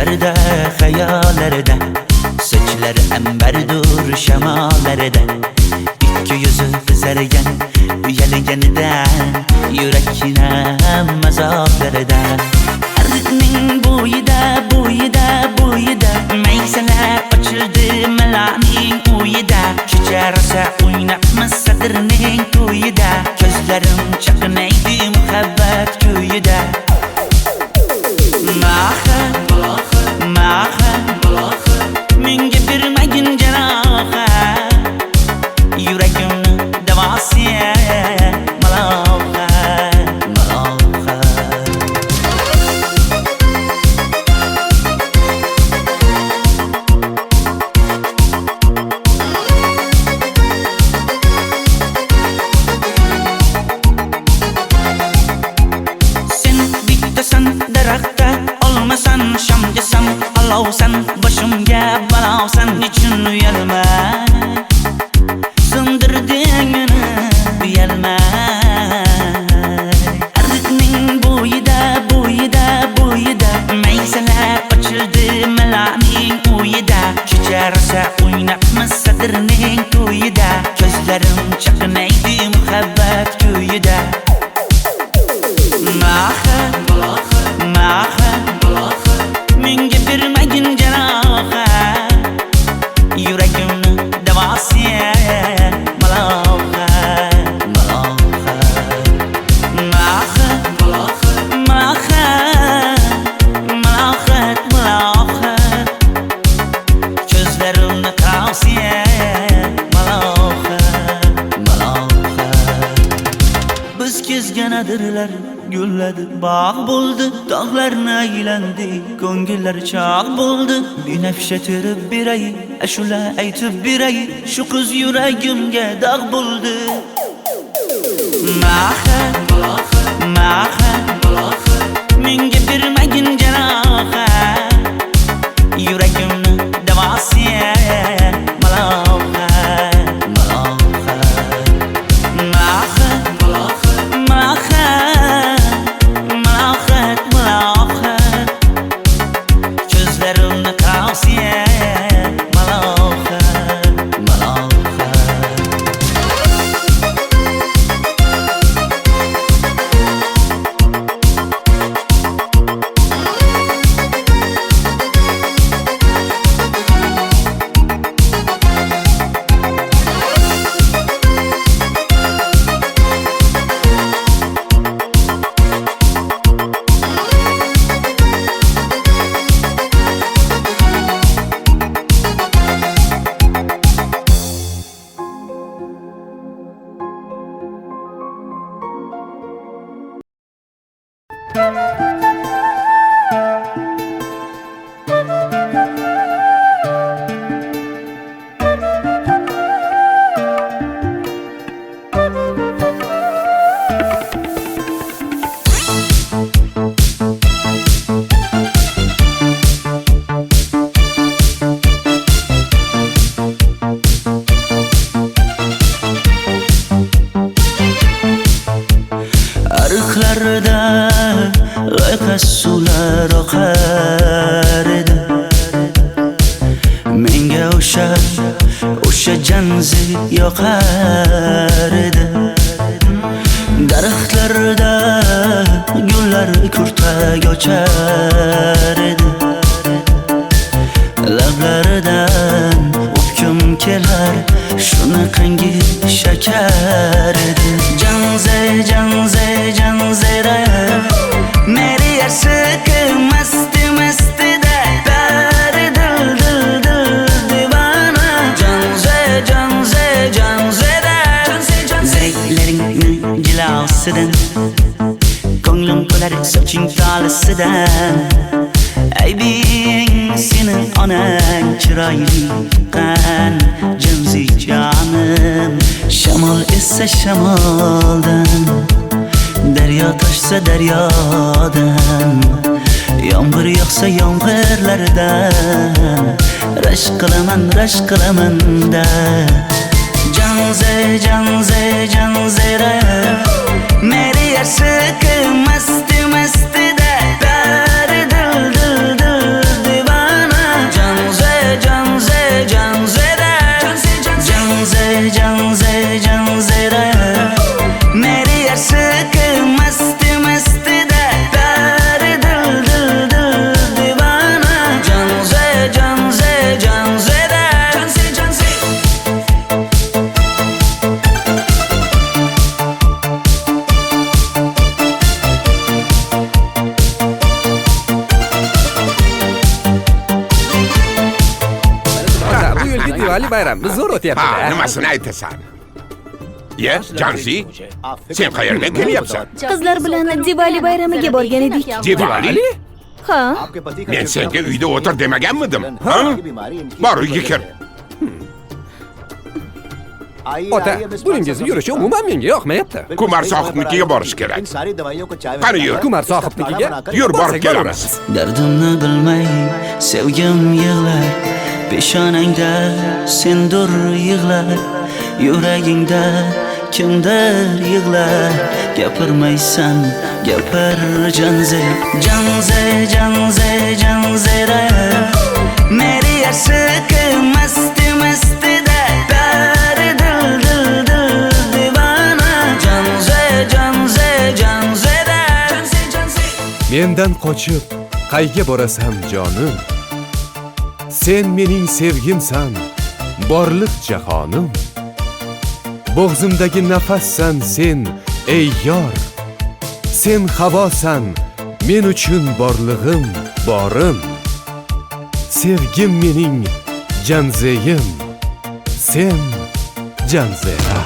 Düşlerde, hayallarda, saçları emberdur şemalarda. İki yüzü kızargan, uyalganidan, yurakina mazoblarda. Arıqning bo'yida, bo'yida, bo'yida, maysalar ochildi malaning uyida. Kecha rosa o'ynabmiz sadirning to'yida, ko'zlarim chaqnaydi muhabbat kuyida. Maha, maha, menga bermagin janoha, yuragimni davosi maloha, maloha. Sen bittasan daraxtda, olmasan shamgasan, olovsan boshimga balosan. Nechun uyalma, sindirding meni uyalma. Arıqning bo'yida, bo'yida, bo'yida, maysalar ochildi malaning uyida. Kecha rosa o'ynabmiz sadirning to'yida, ko'zlarim chaqnaydi muhabbat kuyida. Maha, maha, menga bermagin janoha, yuragimni davosi maloha, maloha. Maha, maha, malohat, malohat, ko'zlarimni tavsi maloha, maloha. Biz kezgan adirlar gulladi, bog' bo'ldi, tog'larni aylandi, ko'ngillar chog' bo'ldi. Binafsha terib beray, ashula aytib beray, shu qiz yuragimga dog' bo'ldi. Maha, maha, menga bermagin janoha, yuragimni davosi maloha, maloha. Maha, maha, malohat, malohat, ko'zlarimni tavsi maloha, maloha. Arıqlarda loyqa suvlar oqar edi, menga o'sha janzi yoqar edi. Daraxtlarda gullar kurtak ochar edi, lablaridan o'pkim kelar, shunaqangi shakar edi. Janze, janze, janzera, meri yarsiqi masti mastida, bari dil dil dil divana. Janze, janze, janzera, zeylaringni jilosidan, ko'nglim to'lar soching tolisidan. Aybing sening onang chiroyli qan, janzi jonim. Shamol essa shamoldan, daryo toshsa daryodan, yomg'ir yog'sa yomg'irlardan, rashk qilaman da. Janze, janze, janzera, meri yarsiqi masti mastida, bari dil dil dil Diwali bayramimiz zo'r Ha, o'tyapti-da. nimasini aytasan? Ye, Janzi, sen qayerdan kelyapsan? Qizlar bilan Diwali bayramiga borgan edik. Diwali? Ha, Men senga uyda o'tir demaganmidim? Ha? Bor, uyga kir. Ota, buningizni yurishi umuman menga yoqmayapti. Kumar sohibnikiga borish kerak. Qani yur. Kumar sohibnikiga Yur, borib borsak kelamiz. Dardimni bilmay sevgim yig'lar, peshonangda sendur yig'lar, yuragingda kimdir yig'lar. Gapirmaysan, gapir Janze, Janze, Janze, Janzera. Meri aşık masti masti da pari dil dil dil divana. Janze, Janze, Janzera. Janze, Janze. Mendan qochib qayga borasan jonim? Sen mening sevgimsan, borliq jahonim. Bo'g'zimdagi nafassan sen, ey yor. Sen havosan, men uchun borlig'im, borim. Sevgim mening Janzeyim, sen Janzera.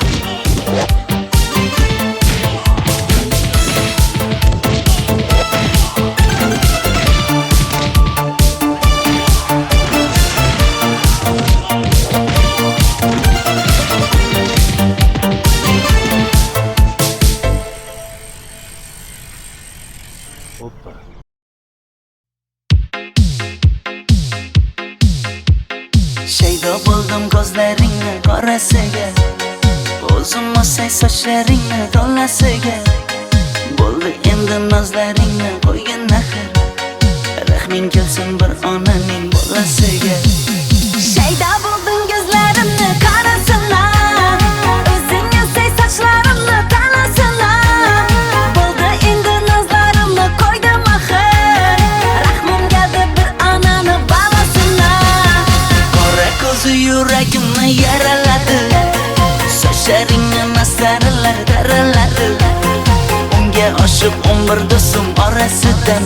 Shaydo bo'ldim ko'zlaringni qorasiga, o'zim o'say sochlaringni to'lasiga. Bo'ldi endi nozlaringni qo'ygan naxir, rahming kelsin bir onaning bolasiga. shayda bo'lding ko'zlarimni qarasana, o'zing yasay sochlarimni tanasana. Bo'ldi endi nazlarimni qo'ydim axir, rahmim keldi bir onani bolasina. Qora ko'zi yuragimni yaraladi, sochlaringni mastarlar daraladi. Unga oshiq 11 do'stim orasidan,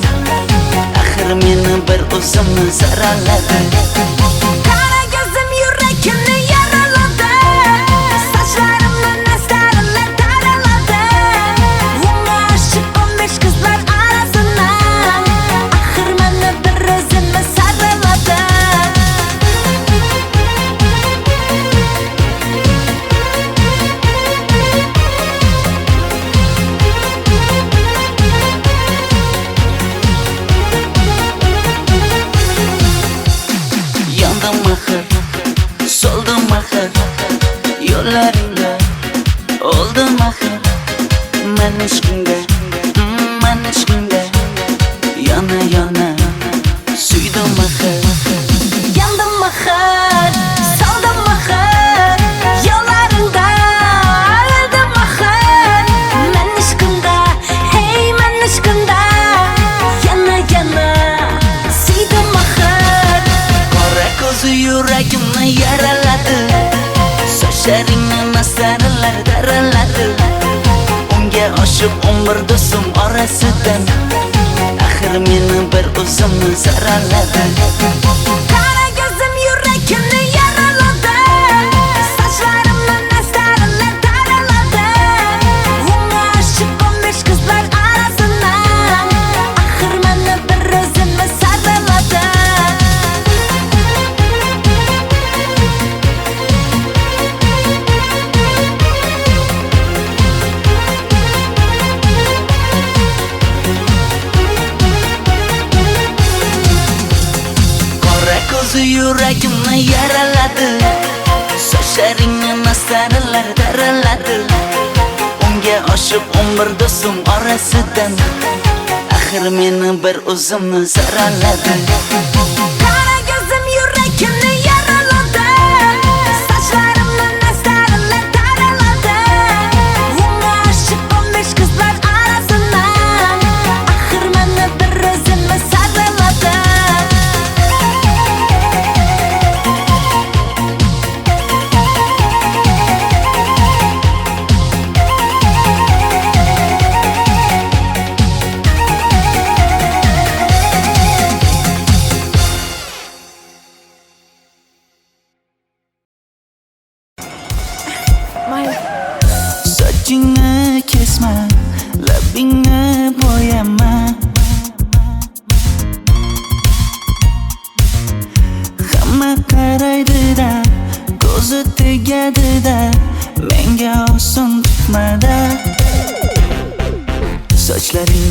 axir meni bir o'zimni zaraladi. Qara ko'zim yuragimni yaraladi, sochlarimni nastarlar taraladi. Unga oshiq 15 qizlar arasina, axir meni bir o'zimni saraladi. Yandım axir, soldim axir, yo'llaringda oldim axir. Men ishqingda, men ishqingda yana yana suydim axir. Yandım axir, soldim axir, yo'llaringda oldim axir. Men ishqimda, hey men ishqimda yana yana suydim axir. Qora ko'zi yuragimni yaraladi, sochlaringni mastarlar daraladi. Unga oshiq 11 do'stim orasidan, axir meni bir o'zimni zaraladi. Qara ko'zim yuragimni yaraladi, sochlarimni nastarlar taraladi. Unga oshiq 15 qizlar arasina, axir meni bir o'zimni saraladi. Qora ko'zi yuragimni yaraladi, sochlaringni mastarlar daraladi. Unga oshiq 11 do'stim orasidan, axir meni bir o'zimni zaraladi. Qara ko'zim yuragimni yaraladi, sochlarimni nastarlar taraladi. Unga oshiq 15 qizlar arasina, axir meni bir o'zimni saraladi.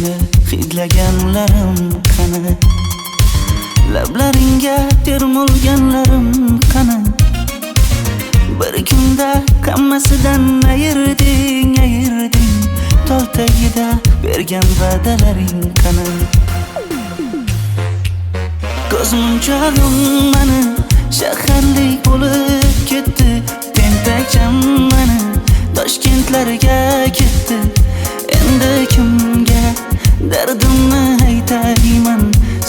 Sochlaringni hidlaganlarim qani, lablaringga termulganlarim qani. Bir kunda hammasidan ayırding, tol tagida bergan va'dalaring qani. Ko'zmunchog'im mani shaharlik bo'lib ketdi, tentakcham mani Toshkentlarga ketdi. Endi kimga dardimni aytayman,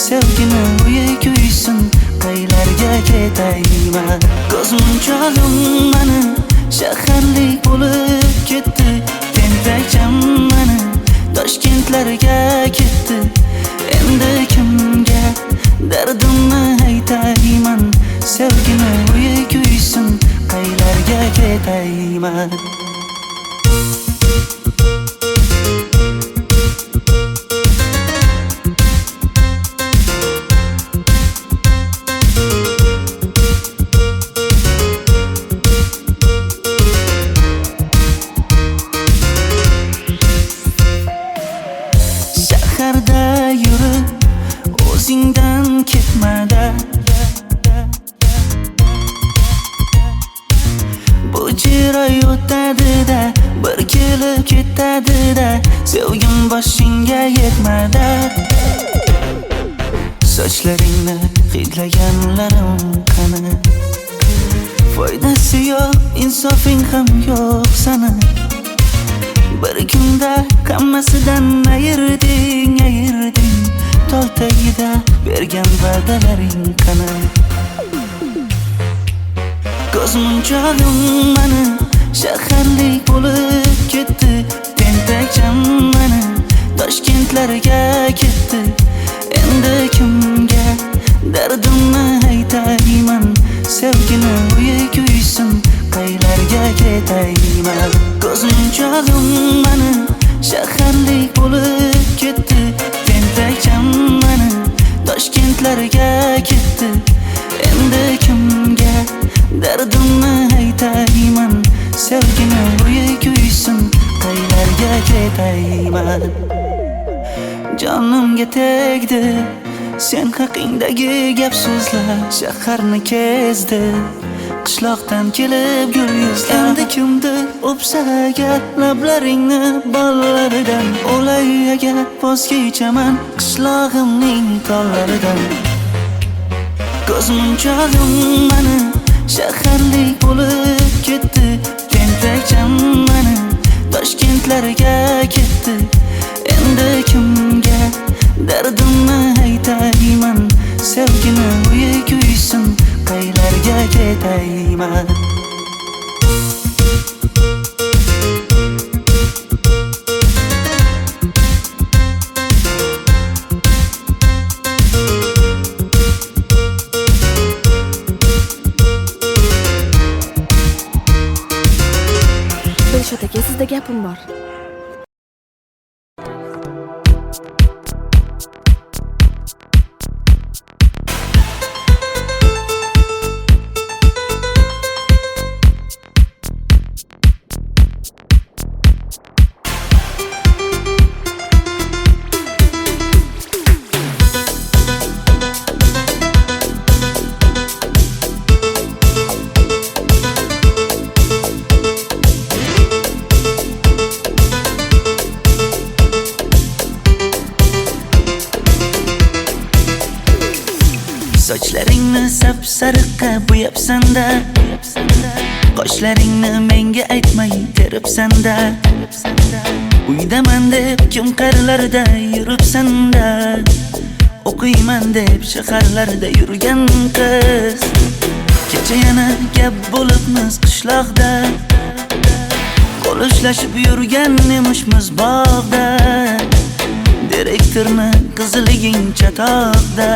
sevgini uyi kuysin, qaylarga ketayman. Ko'zmunchog'im mani shaharlik bo'lib ketdi, tentakcham mani Toshkentlarga ketdi. Endi kimga dardimni aytayman, sevgini uyi kuysin, qaylarga ketayman. Shaharda yurib o'zingdan ketmada, bu jiroy o'tadi-da, bir kelib ketadi-da, sevgim boshingga yetmada. Sochlaringni hidlaganlarim qani, foydasi yo'q, insofing ham yo'q sana. Bir kunda hammasidan ayırding, tol tagida bergan va'dalaring qani. Ko'zmunchog'im mani shaharlik bo'lib ketdi, tentakcham mani Toshkentlarga ketdi. Endi kimga dardimni aytayman, sevgini uyi kuysin, qaylarga ketayman. Ko'zmunchog'im mani shaharlik bo'lib ketdi, tentakcham mani Toshkentlarga ketdi. Endi kimga dardimni aytayman, sevgini uyi kuysin, qaylarga ketayman. Jonimga tegdi sen haqingdagi gap so'zlar, shaharni kezdi qishloqdan kelib gul yuzlar. Endi kimdir o'psa agar lablaringni bollaridan, o'lay agar voz kechaman qishlog'imning tollaridan. Ko'zmunchog'im mani shaharlik bo'lib ketdi, tentakcham mani Toshkentlarga ketdi. Endi kimga dardimni aytayman, sevgini uyi kuysin, qaylarga ketayman. Dilshod aka, sizda gapim bor. Sochlaringni sap-sariqqa bo'yabsan-da, qoshlaringni menga aytmay teribsan-da. Uydaman deb kim qarilarda yuribsan-da, o'qiyman deb shaharlarda yurgan qiz. Kecha yana gap bo'libmiz qishloqda, qo'l ushlashib yurgan emishmiz bog'da. Direktorni qiziliging chatoqda,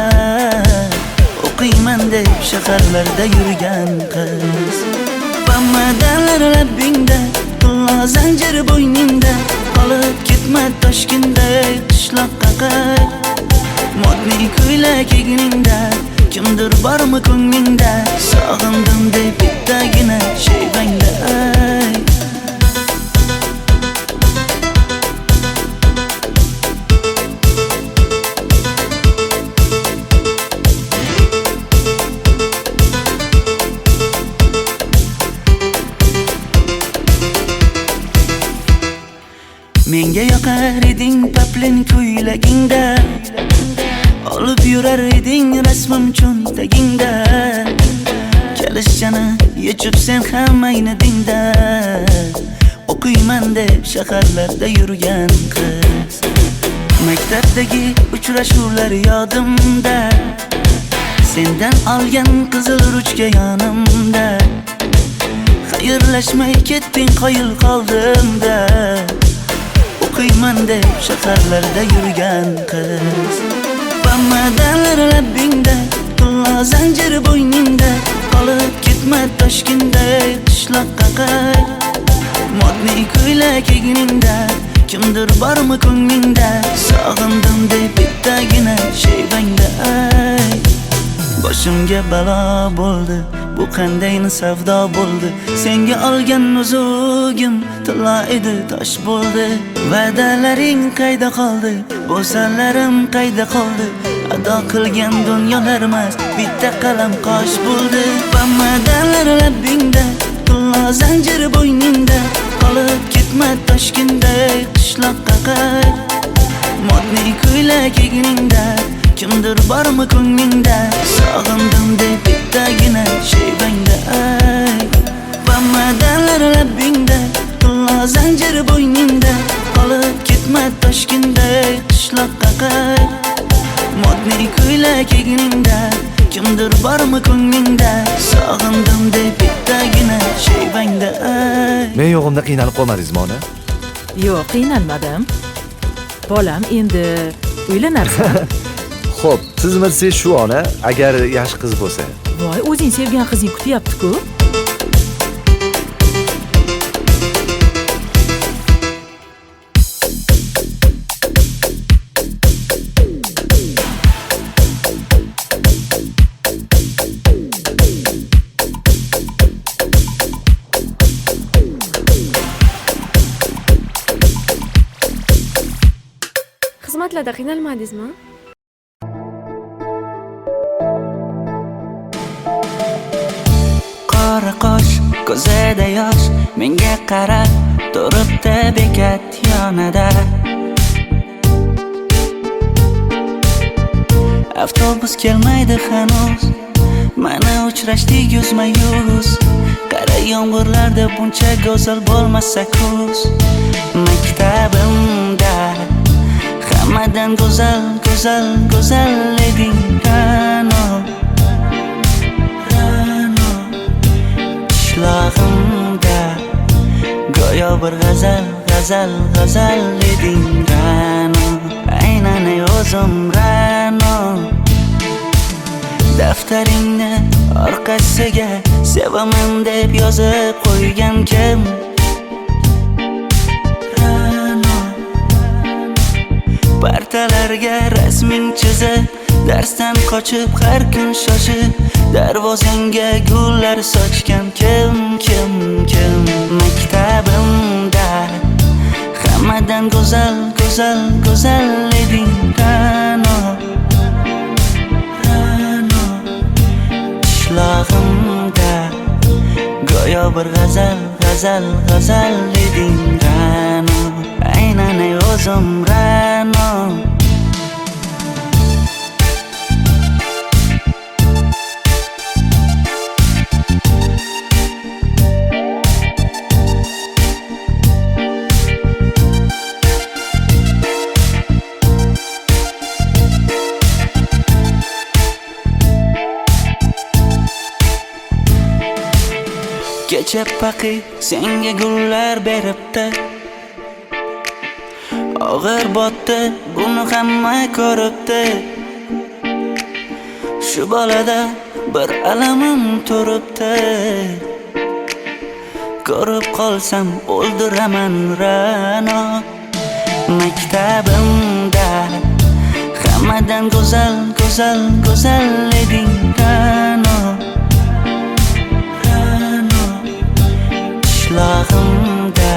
o'qiyman deb shaharlarda yurgan qiz. Bamadanlar labbingda, qillo zanjir bo'yningda, qolib ketma Toshkentda qishloqqa qayt. Modniy ko'ylak egningda, kimdir bormi ko'nglingda, sog'indim deb bittagina shevangda ayt. Kelar eding paplin ko'ylagingda, olib yurar eding rasmim cho'ntagingda. Kalishchani yechib sen ham ayni dingda, o'qiyman deb shaharlarda yurgan qiz. Maktabdagi uchrashuvlar yodimda, sendan olgan qizil ruchka yonimda. Xayrlashmay ketding qoyil qoldimda, o'qiyman deb shaharlarda yurgan qiz. Bamadanlar labbingda, tillo zanjir bo'yningda, qolib ketma Toshkentday qishloqqa qayt. Modniy ko'ylak egningda, kimdir bormi ko'nglingda, sog'indim deb bittagina shevangda ay. Boshimga balo bo'ldi, bu qanday savdo bo'ldi. Senga olgan nuzugim tillo edi, tosh bo'ldi. Va'dalaring qayda qoldi, bo'salarim qayda qoldi. Ado qilgan dunyolar emas, bitta qalam qosh bo'ldi. Bamadanlar labbingda, tillo zanjir bo'yningda, qolib ketma Toshkentday qishloqqa qayt. Modniy ko'ylak egningda, kimdir bormi ko'nglingda, sog'indim deb bittagina shevangda ay. Bamadanlar labbingda, tillo zanjir bo'yningda, qolib ketma Toshkentday qishloqqa qayt. Modniy ko'ylak egningda, kimdir bormi ko'nglingda, sog'indim deb bittagina shevangda ay. Men yo'g'imda qiynalib qolmadingizmi ona? Yo'q, qiynalmadim. Bolam, endi uylanarsan. Xo'p, siz bilsangiz shu ona, agar yaxshi qiz bo'lsa. Voy, o'zing sevgan qizing kutyapti-ku. Xizmatlarda qiynalmadingizmi? Qora qosh, ko'zida yosh, menga qarab turibdi bekat yonida. Avtobus kelmaydi hanuz, mana uchrashdik yuzma-yuz. Qara yomg'irlarda buncha go'zal bo'lmasa kuz. Maktabimda hammadan go'zal, go'zal, go'zal eding Ra'no. Qishlog'imda go'yo bir g'azal, g'azal, g'azal eding Ra'no. Aynan o'zim Ra'no. Daftaringni orqasiga sevaman deb yozib qo'ygan kim? Partalarga rasming chizib, darsdan qochib har kun shoshib, darvozangga gullar sochgan kim, kim, kim? Maktabimda hammadan go'zal, go'zal, go'zal eding Ra'no. Qishlog'imda go'yo bir g'azal, g'azal, g'azal eding Ra'no. Aynan o'zim Ra'no. Kecha paqi senga gullar beribdi, og'ir botdi, buni hamma ko'ribdi. Shu bolada bir alamim turibdi, ko'rib qolsam o'ldiraman Ra'no. Maktabimda hammadan go'zal, go'zal, go'zal eding Ra'no. Qishlog'imda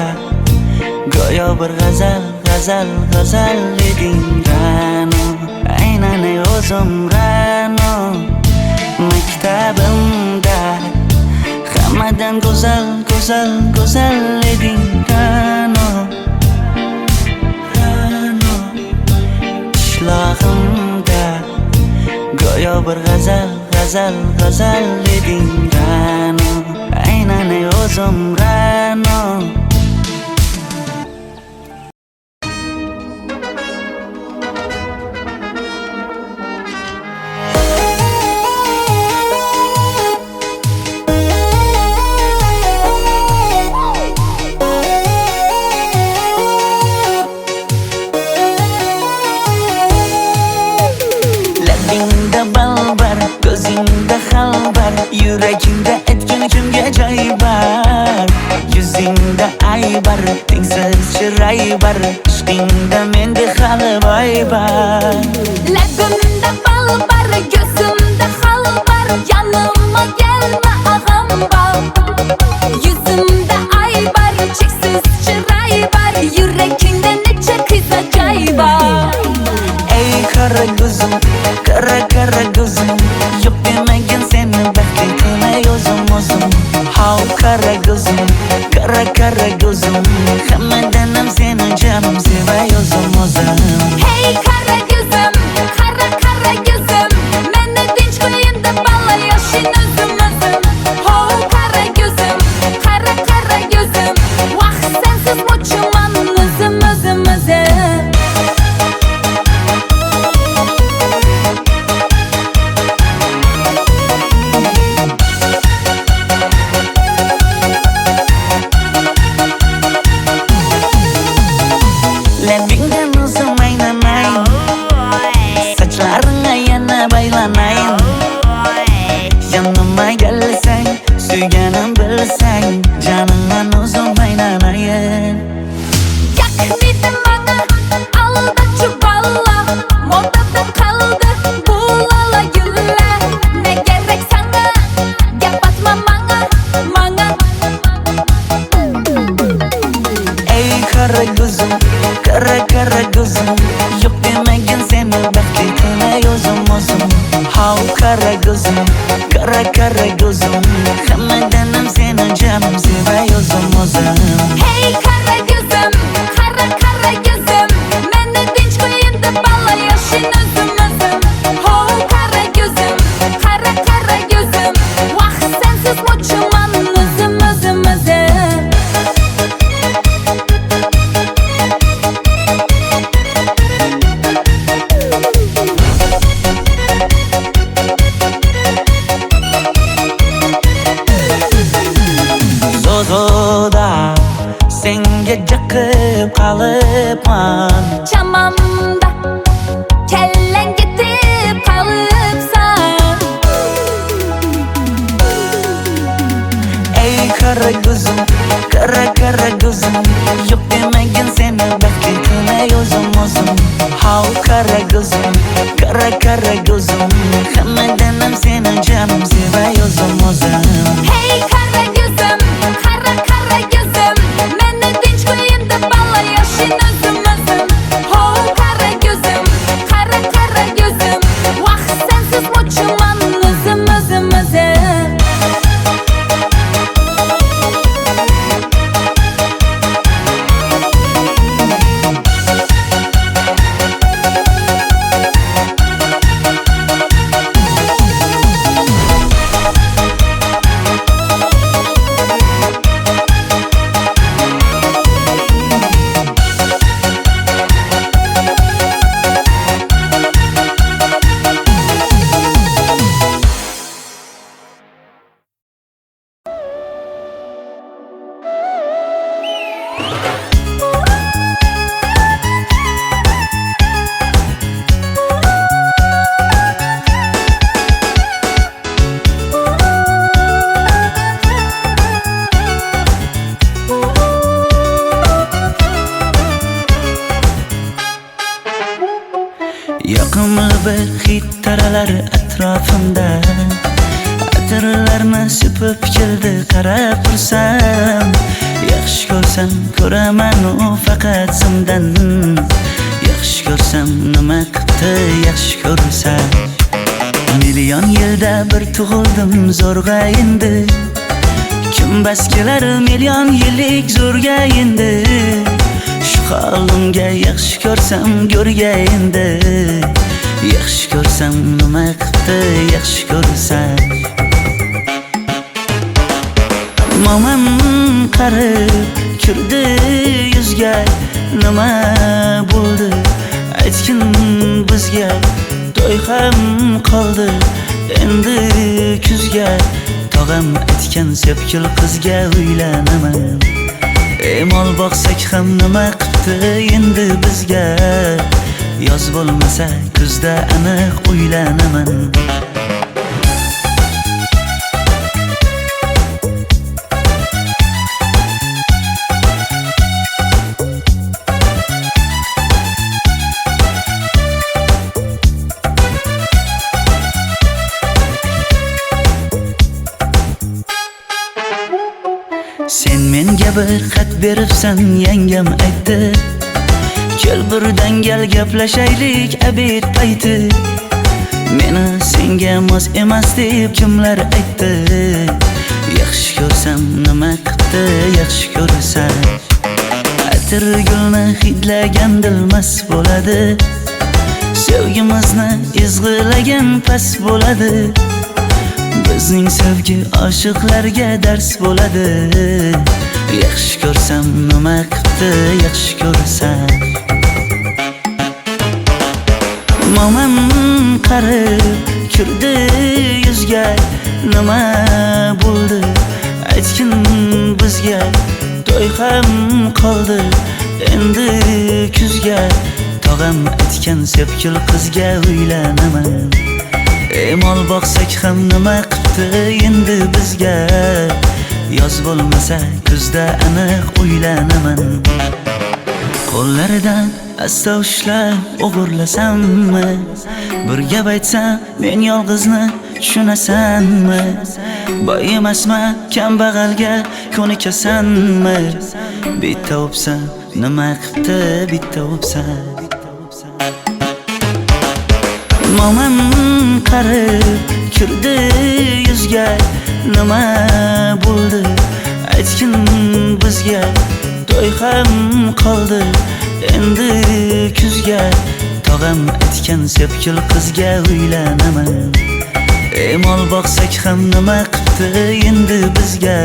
go'yo bir g'azal, g'azal, g'azal eding Ra'no. Aynan o'zim Ra'no. Maktabimda hammadan go'zal, go'zal, go'zal eding Ra'no. qishlog'imda go'yo bir g'azal eding Ra'no, aynan o'zim Ra'no. Labingda balbar, ko'zingda xalbar, yuragingda aytgan kimga joy bar. Yuzingda aybar, tengsiz chiray bar, ishqingda menda hali boy bar. Labimda bal bar, ko'zimda xal bar, yanıma gelme ağam bar. Yuzimda ay bar, cheksiz chiray bar, yurakingda necha qiza joy bar. Ey kara gözüm, kara gözüm, yok demegin seni baxtli qilmay o'zim. Hav kara gözüm, kara gözüm, hammadanam seni canım sevay o'zim. Hey kara gözüm, kara gözüm, meni tinch qo'yin deb balla yashin o'zim. Ho kara gözüm, kara gözüm, vaqt sensiz mo'chuman o'zim. Labingdan o'zim aylanay, sochlaringga yana baylanay. Yanıma gelsang, suyganim bilsang, janimdan o'zim aylanay. Yaknidim bana, alda çuballa, modada kaldı bu lala güller. Ne gerek sana, gap atma bana. Ey kara gözüm, kara gözüm, yok demegin seni baxtli qilmay o'zim. Hav kara gözüm, kara gözüm, hammadanam seni canım sevay o'zim. Hey kara gözüm, kara gözüm, meni tinch qo'yin deb balla yashin o'zim. Ho kara gözüm, kara gözüm, vaqt sensiz mo'chuman o'zim. Zozoda senga jiqib qolibman. Chamamda kellang ketib qolibsan. Ey kara gözüm, kara gözüm, yok demegin seni baxtli qilmay o'zim. Hav kara gözüm, kara gözüm, hammadanam seni canım sevay o'zim. Hey kara gözüm, kara gözüm, meni tinch qo'yin deb balla yashin o'zim. Ho kara gözüm, kara gözüm, vaqt sensiz mo'chuman o'zim. Yoqimli bir hid taralar atrofimda, atirlarni sepib keldi qarab tursam. Yaxshi ko'rsam ko'raman u faqat simdan, yaxshi ko'rsam nima qildi yaxshi ko'rsam. Million yilda bir tug'ildim zo'rg'a endi, kim bas kelar million yillik zo'rga endi. Shu Halimga yaxshi ko'rsam ko'rgayinde Yaxshi ko'rsam nima qipti yaxshi ko'rsam Momam qarib kirdi yuzga Nima bo'ldi aytgin bizga To'y ham qoldi endi kuzga Tog'am aytgan sepkil qizga uylanaman Mol boqsak ham nima qipti endi bizga Yoz bo'lmasa kuzda aniq uylanaman Sen menga bir xat beribsan yangam aytdi Kel birdan gal gaplashaylik abid payti Meni senga mos emas deb kimlar aytdi Yaxshi ko'rsam nima qipti yaxshi ko'rsam Atir gulni hidlagan dilmas bo'ladi Sevgimizni izg'ilagan pas bo'ladi Bizning sevgi oshiqlarga dars bo'ladi Yaxshi ko'rsam nima qipti yaxshi ko'rsam Momam qarib kirdi yuzga Nima bo'ldi aytgin bizga To'y ham qoldi endi kuzga Tog'am aytgan sepkil qizga uylanaman Mol boqsak ham nima qipti endi bizga Yoz bo'lmasa kuzda aniq uylanaman Qo'llaridan asta ushlab o'g'irlasammi Bir gap aytsam men yolg'izni tushunasanmi Boy emasman kambag'alga ko'nikasanmi Bitta o'psam nima qipti bitta o'psam Momam qarib kirdi yuzga Nima bo'ldi aytgin bizga To'y ham qoldi endi kuzga Tog'am aytgan sepkil qizga uylanaman Mol boqsak ham nima qipti endi bizga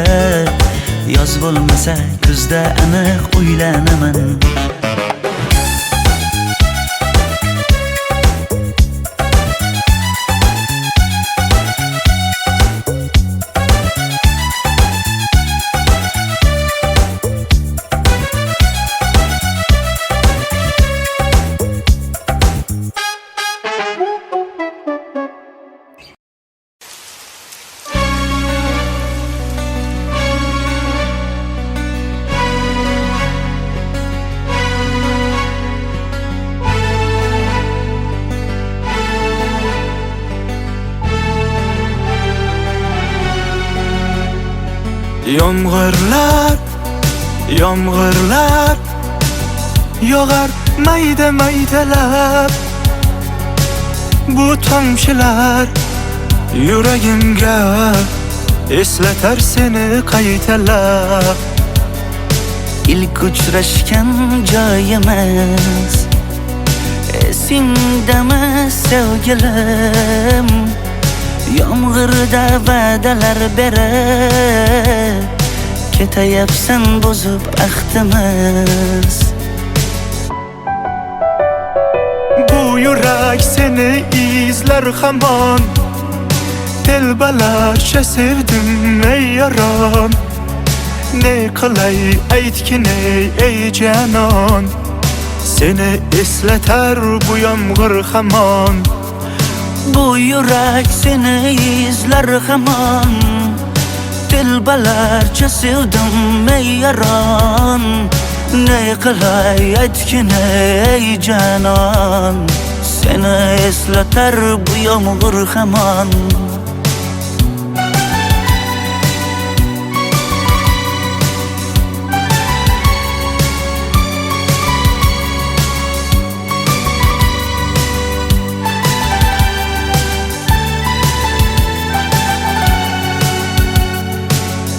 Yoz bo'lmasa kuzda aniq uylanaman Yomg'irlar, yomg'irlar yog'ar mayda maydalab Bu tomchilar yuragimga eslatar seni qaytalab İlk uchrashgan joyimiz Esingdami sevgilim Yomg'irda va'dalar berib Ketayapsan bozib ahdimiz Bu yurak seni izler hamon Telbalarcha sevdim ey yaron Ne qilay aytgin ey canon Seni eslatar bu yomg'ir hamon Bu yurak seni izler hamon Telbalarcha sevdim ey yaron Ne qilay aytgin ey canon Seni eslatar bu yomg'ir hamon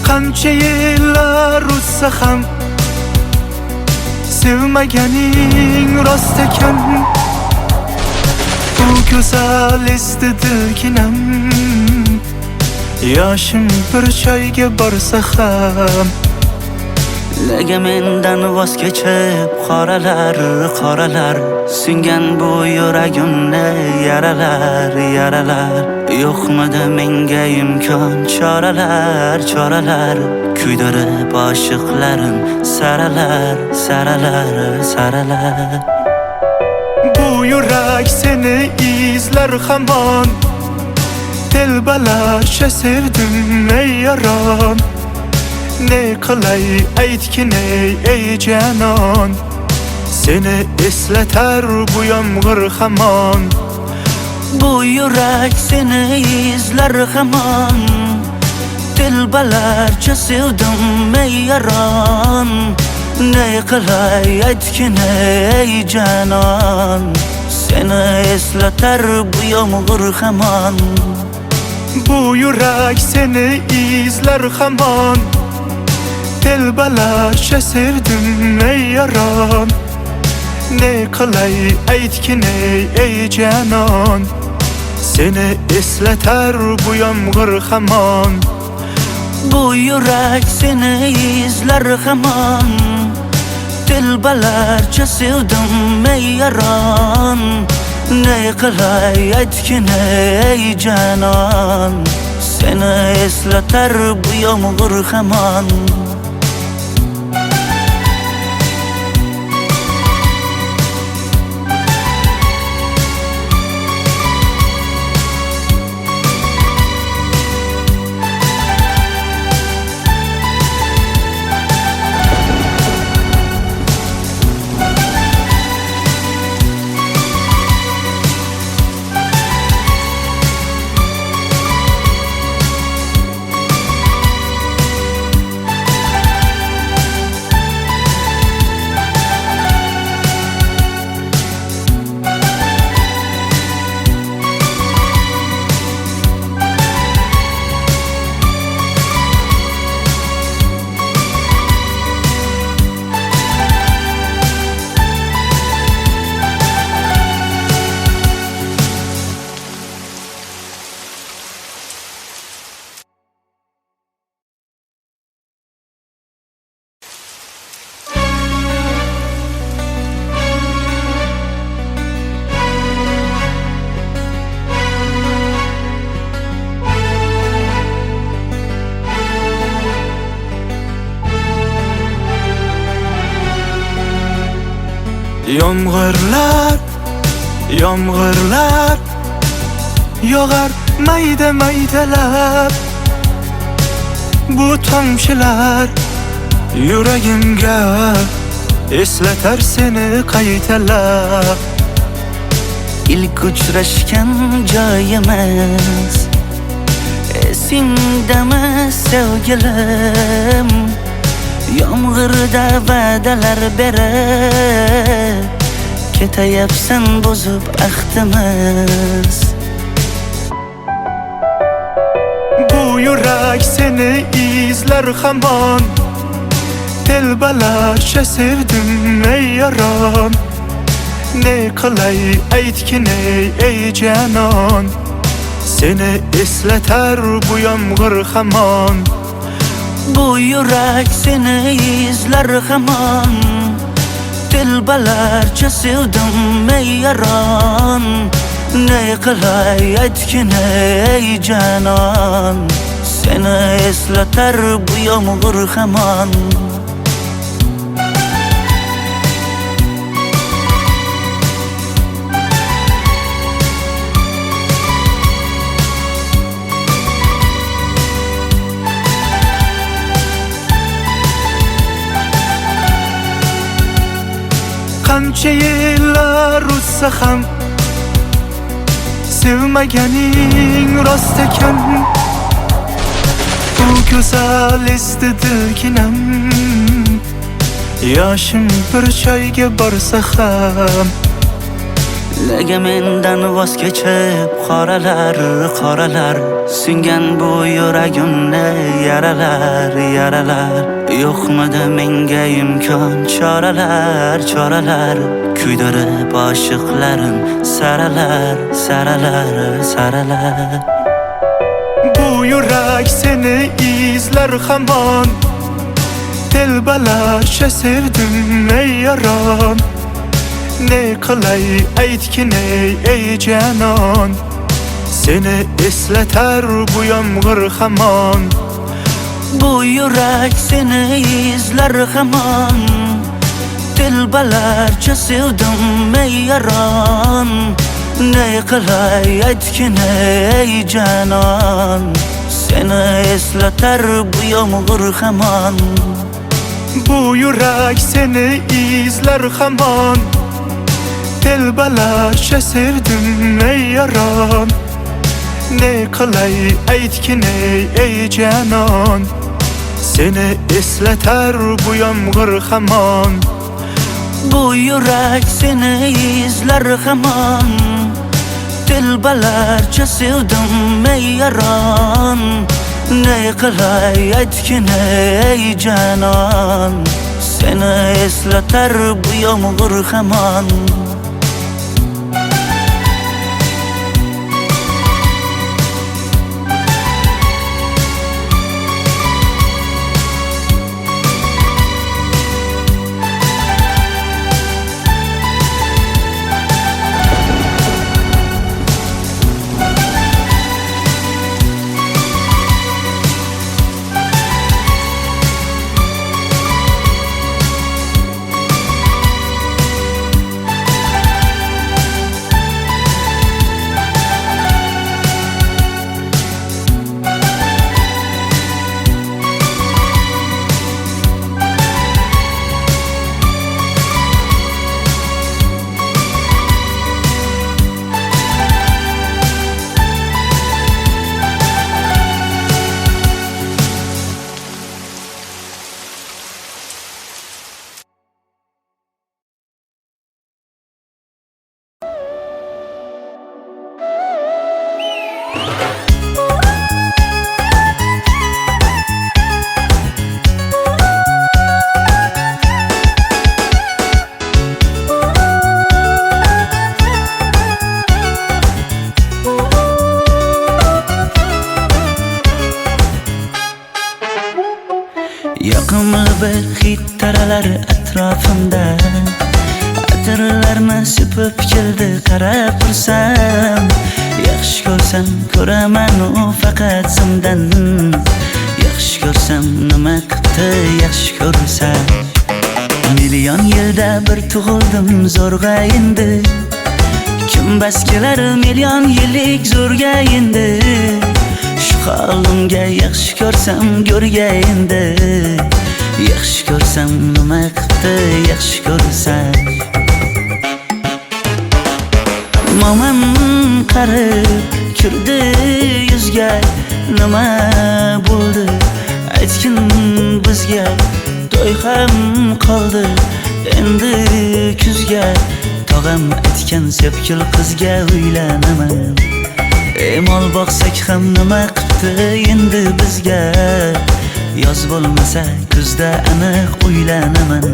Qancha yillar o'tsa ham Sevmegening rost ekan. Bu güzel istedilginem. Yaşım bir çayga borsa ham. Nega mendan voz kechib qoralar singan bu yuragimni yaralar yo'qmidi menga imkon choralar kuydirib oshiqlarim saralar Bu yürek seni izler hamon. Telbalarcha sevdim ey yaron. Ne qilay aytgin ey canon. Seni esleter bu yomg'ir hamon. Bu yurak seni izlar hamon. Telbalarcha sevdim ey yaron. Ne qilay aytgin ey canon. Seni esleter bu yomg'ir hamon. Bu yürek seni izler hamon. Telbalarcha sevdim ey yaron. Ne qilay aytgin ey canon. Seni esleter bu yomg'ir hamon. Bu yurak seni izlar hamon. Telbalarcha sevdim ey yaron. Ne qilay aytgin ey canon. Seni esleter bu yomg'ir hamon. Yomg'irlar yog'ar mayda-maydalab. Bu tomchilar yuragimga eslatar seni qaytalab. İlk uchrashgan joyimiz esingdami sevgilim? Yomg'irda va'dalar berib ketayapsan bozib ahdimiz. Bu yürek seni izler hamon. Telbalarcha sevdim ey yaron. Ne qilay aytgin ey canon. Seni esleter bu yomg'ir hamon. Bu yurak seni izlar hamon. Telbalarcha sevdim ey yaron. Ne qilay aytgin ey canon. Seni eslatar bu yomg'ir hamon. Qancha yillar o'tsa ham sevmegening rost ekan. Bu güzel istedilginem. Yaşım bir çayga borsa ham. Nega mendan voz kechib qoralar singan bu yuragimni yaralar yo'qmidi menga imkon choralar choralar kuydirib oshiqlarim saralar saralar saralar Bu yurak seni izler hamon Telbalarcha sevdim ey yaron Ne qilay aytgin ey canon Seni esleter bu yomg'ir hamon Bu yurak seni izler hamon Telbalarcha sevdim ey yaron Ne qilay aytgin ey canon Seni esleter bu yomg'ir hamon Bu yurak seni izler hamon Telbalarcha sevdim ey yaron Ne qilay aytgin ey canon Seni esleter bu yomg'ir hamon Bu yurak seni izler hamon Telbalarcha sevdim ey yaron Ne qilay aytgin ey canon Seni esleter bu yomg'ir hamon Yoqimli bir hid taralar atrofimda Atirlarni sepib keldi qarab tursam Yaxshi ko'rsam ko'raman u faqat simdan Yaxshi ko'rsam nima qipti yaxshi ko'rsam Million yilda bir tug'ildim zo'rg'a endi Kim bas kelar million yillik zo'rga endi Shu holimga yaxshi ko'rsam go'rga endi Yaxshi ko'rsam nima qipti yaxshi ko'rsam Momam qarib kirdi yuzga Nima bo'ldi aytgin bizga To'y ham qoldi endi kuzga Tog'am aytgan sepkil qizga uylanaman Mol boqsak ham nima qipti endi bizga Yoz bo'lmasa kuzda aniq uylanaman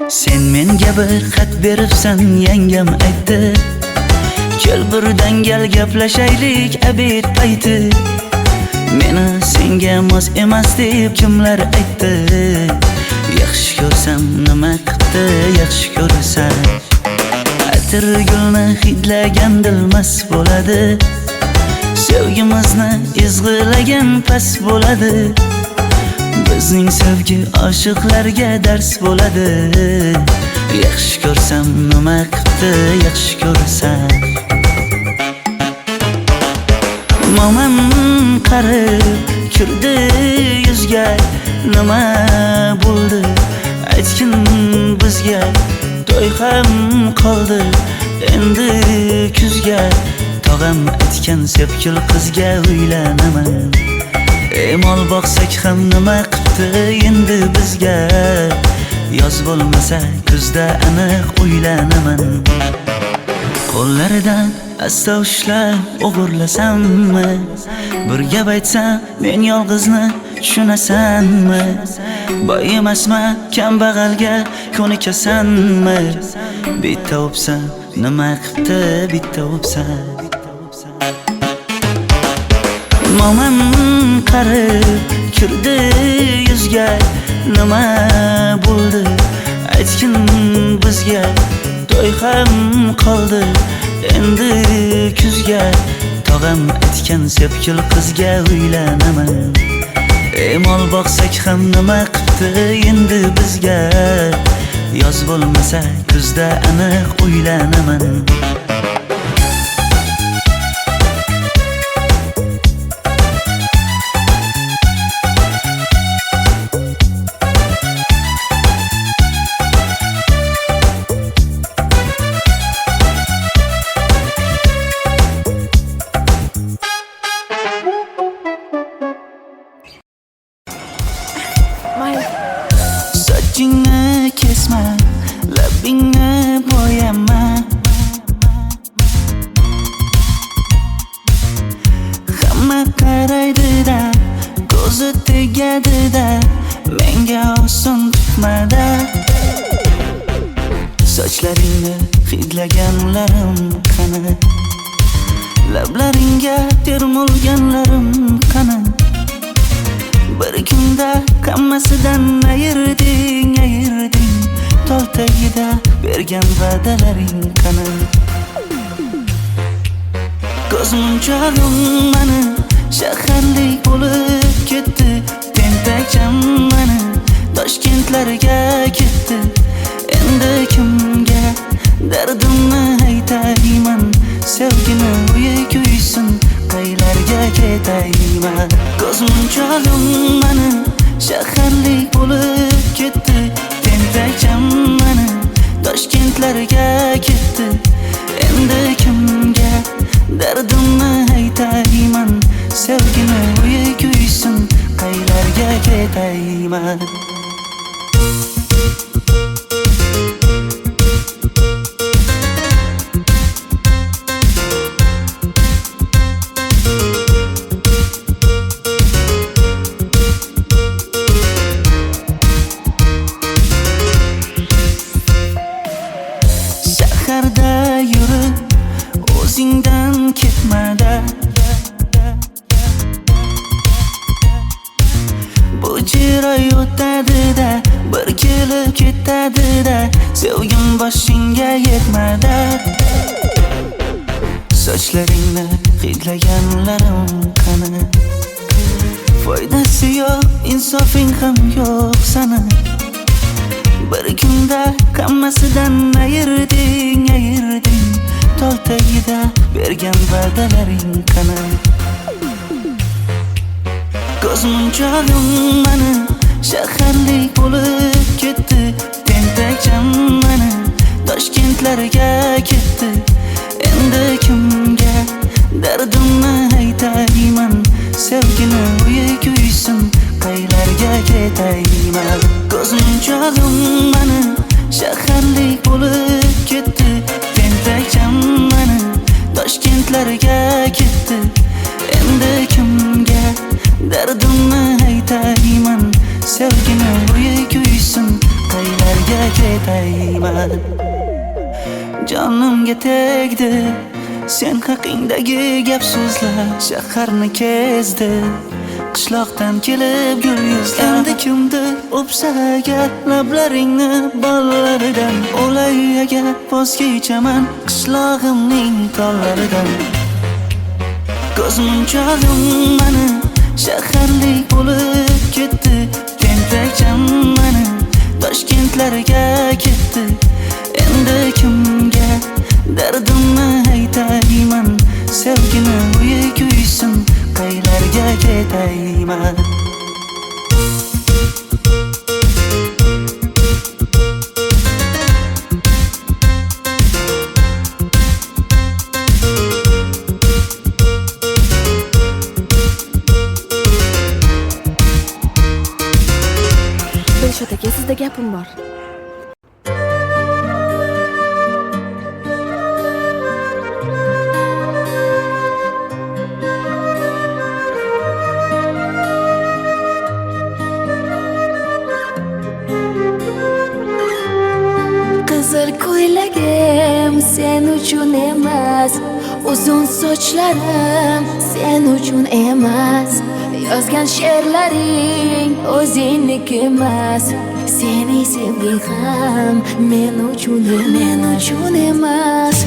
Sen menga bir xat beribsan yangam aytdi Kel birdan gal gaplashaylik abid payti Meni senga mos emas deb kimlar aytdi Yaxshi ko'rsam nima qipti yaxshi ko'rsam Atir gulni hidlagan dilmas bo'ladi Sevgimizni izg'ilagan pas bo'ladi Bizning sevgi oshiqlarga dars bo'ladi Yaxshi ko'rsam nima qipti yaxshi ko'rsam Momam qarib kirdi yuzga Nima bo'ldi aytgin bizga To'y ham qoldi endi kuzga Tog'am aytgan sepkil qizga uylanaman. Mol boqsak ham nima qipti endi bizga? Yoz bo'lmasa kuzda aniq uylanaman. Qo'llaridan asta ushlab o'g'irlasammi? Bir gap aytsam men yolg'izni tushunasanmi? Boy emasman kambag'alga ko'nikasanmi? Bitta o'psam nima qipti bitta o'psam? Momam qarib kirdi yuzga, nima bo'ldi aytgin bizga? To'y ham qoldi endi kuzga. Tog'am aytgan sepkil qizga uylanaman. Mol boqsak ham nima qipti endi bizga? Yoz bo'lmasa kuzda aniq uylanaman. Sochingni kesma, labingni bo'yama. Hamma qaraydi-da, ko'zi tegadi-da, menga oson tutmada. Sochlaringni hidlaganlarim qani? Lablaringga termulganlarim qani? Bir kunda hammasidan ayırding. Tol tagida bergan va'dalaring qani? Ko'zmunchog'im mani shaharlik bo'lib ketdi. Tentakcham mani Toshkentlarga ketdi. Endi kimga dardimni aytayman? Sevgini uyi kuysin, qaylarga ketayman? Ko'zmunchog'im mani shaharlik bo'lib ketdi. Tentakcham mani Toshkentlarga ketdi. Endi kimga dardimni aytayman? Sevgini uyi kuysin, qaylarga ketayman? Shaharda yurib o'zingdan ketmada. Bu jiroy o'tadi-da, bir kelib ketadi-da, sevgim boshingga yetmada. Sochlaringni hidlaganlarim qani? Foydasi yo'q, insofing ham yo'q sana. Bir kunda hammasidan ayırding. Tol tagida bergan va'dalaring qani? Ko'zmunchog'im mani shaharlik bo'lib ketdi. Tentakcham mani Toshkentlarga ketdi. Endi kimga dardimni aytayman? Sevgini uyi kuysin, qaylarga ketayman? Ko'zmunchog'im mani shaharlik bo'lib ketdi. Tentakcham mani Toshkentlarga ketdi. Endi kimga dardimni aytayman? Sevgini uyi kuysin, qaylarga ketayman? Jonimga tegdi sen haqingdagi gap so'zlar. Shaharni kezdi qishloqdan kelib gul yuzlar. Endi kimdir o'psa agar lablaringni bollaridan, o'lay agar voz kechaman qishlog'imning tollaridan. Ko'zmunchog'im mani shaharlik bo'lib ketdi. Tentakcham mani Toshkentlarga ketdi. Endi kimga dardimni aytayman? Sevgini uyi kuysin, qaylarga ketayman? sen uchun emas, uzun sochlarim sen uchun emas, yozgan she'rlaring o'zingniki emas, seni sevging ham men uchun emas.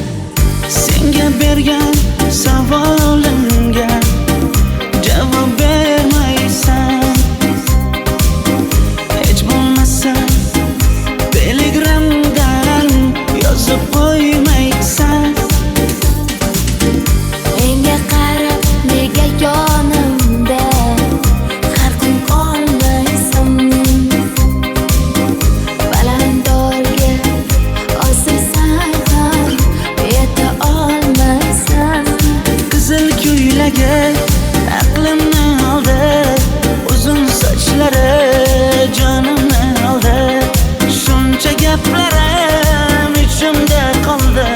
Senga bergan savolimga javob bermaysan, hech bo'lmasa telegramdan yozib qo'ymaysan. Menga qarab nega yonimda har kun qolmaysan, balandorga osilsang ham yeta olmaysan. Qizil ko'ylagi aqlimni oldi, uzun sochlari jonimni oldi, shuncha gaplarim ichimda qoldi,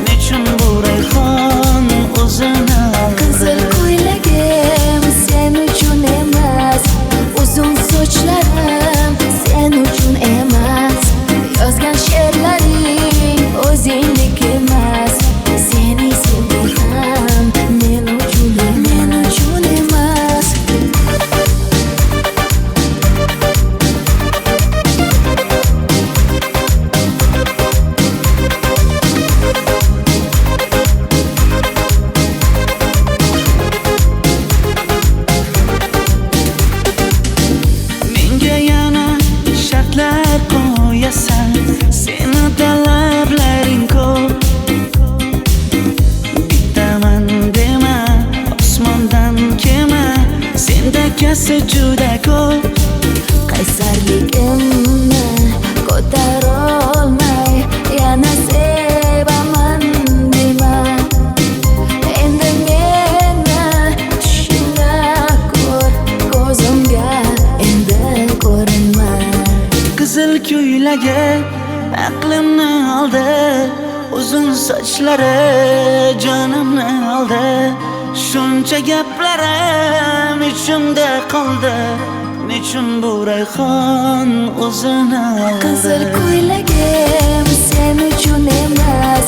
nechun bu rayhon o'zini oldi. Qizil ko'ylagim sen uchun emas, uzun sochlarim sen uchun emas, yozgan she'rlaring o'zingniki emas, seni sevging ham men uchun emas. Menga yana shartlar qo'yasan, seni talablaring ko'p. Bittaman dema, osmondan kema, sendakasi juda ko'p. Qaysarligimni ko'tarolmay yana sevaman dema, endi meni tushingda ko'r, ko'zimga endi ko'rinma. Qizil ko'ylagi aqlimni oldi, uzun sochlari jonimni oldi, shuncha gaplarim ichimda qoldi, nechun bu rayhon o'zini oldi. Qizil ko'ylagim sen uchun emas,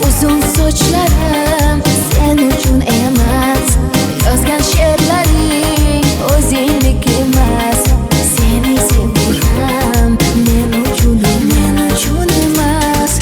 uzun sochlarim sen uchun emas, yozgan she'rlaring o'zingniki emas, seni sevging ham men uchun emas.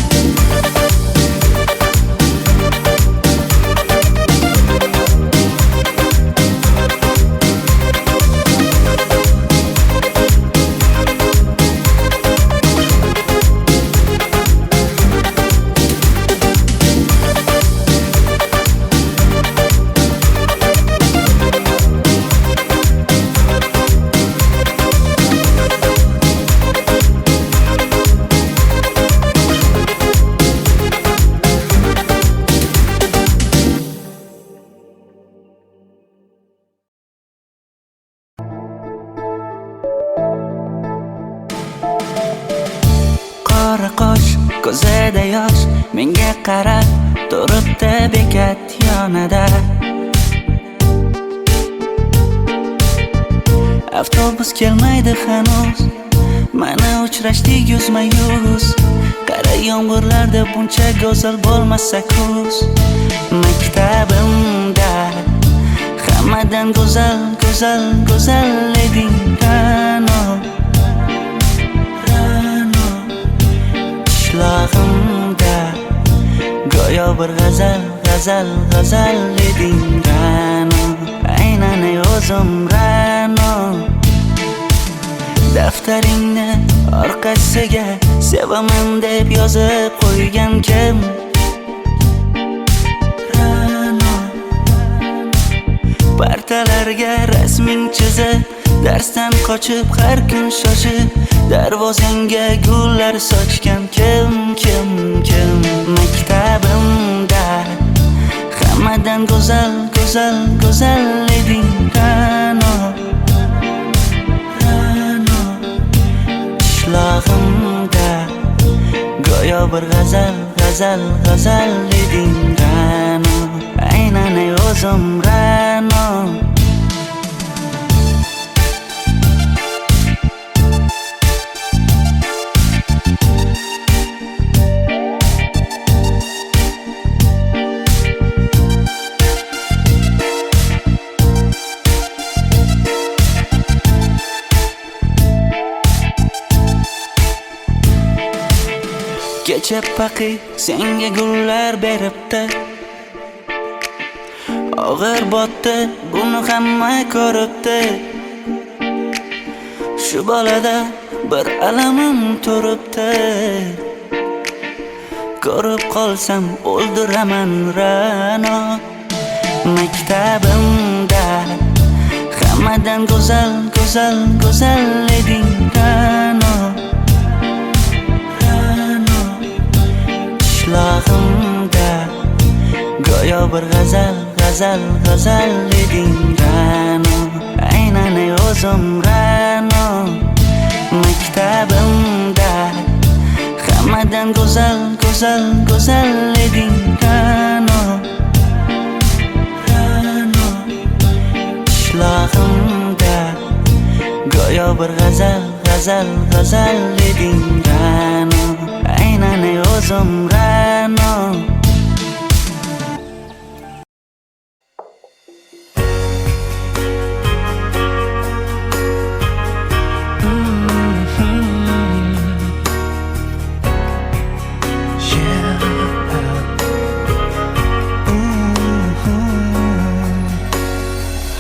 Qora qosh, ko'zida yosh, menga qarab turibdi bekat yonida. Avtobus kelmaydi hanuz, mana uchrashdik yuzma-yuz. Qara yomg'irlarda buncha go'zal bo'lmasa kuz. Maktabimda hammadan go'zal eding Ra'no. Qishlog'imda go'yo bir g'azal eding Ra'no. Aynan o'zim Ra'no. Daftaringni orqasiga sevaman deb yozib qo'ygan kim? Ra'no. Partalarga rasming chizib, darsdan qochib har kun shoshib, darvozangga gullar sochgan kim? Maktabimda hammadan go'zal eding Ra'no. Qishlog'imda go'yo bir g'azal eding Ra'no. Aynan o'zim Ra'no. kecha paqi senga gullar beribdi. Og'ir botdi, buni hamma ko'ribdi. Shu bolada bir alamim turibdi. Ko'rib qolsam o'ldiraman Ra'no. Maktabimda hammadan go'zal, go'zal, go'zal eding Ra'no. Ra'no. Qishlog'imda go'yo bir g'azal, g'azal, g'azal eding Ra'no. Aynan o'zim Ra'no. Maktabimda hammadan go'zal, go'zal, go'zal eding Ra'no. Ra'no. Qishlog'imda go'yo bir g'azal, g'azal, g'azal eding Ra'no. Aynan o'zim Ra'no.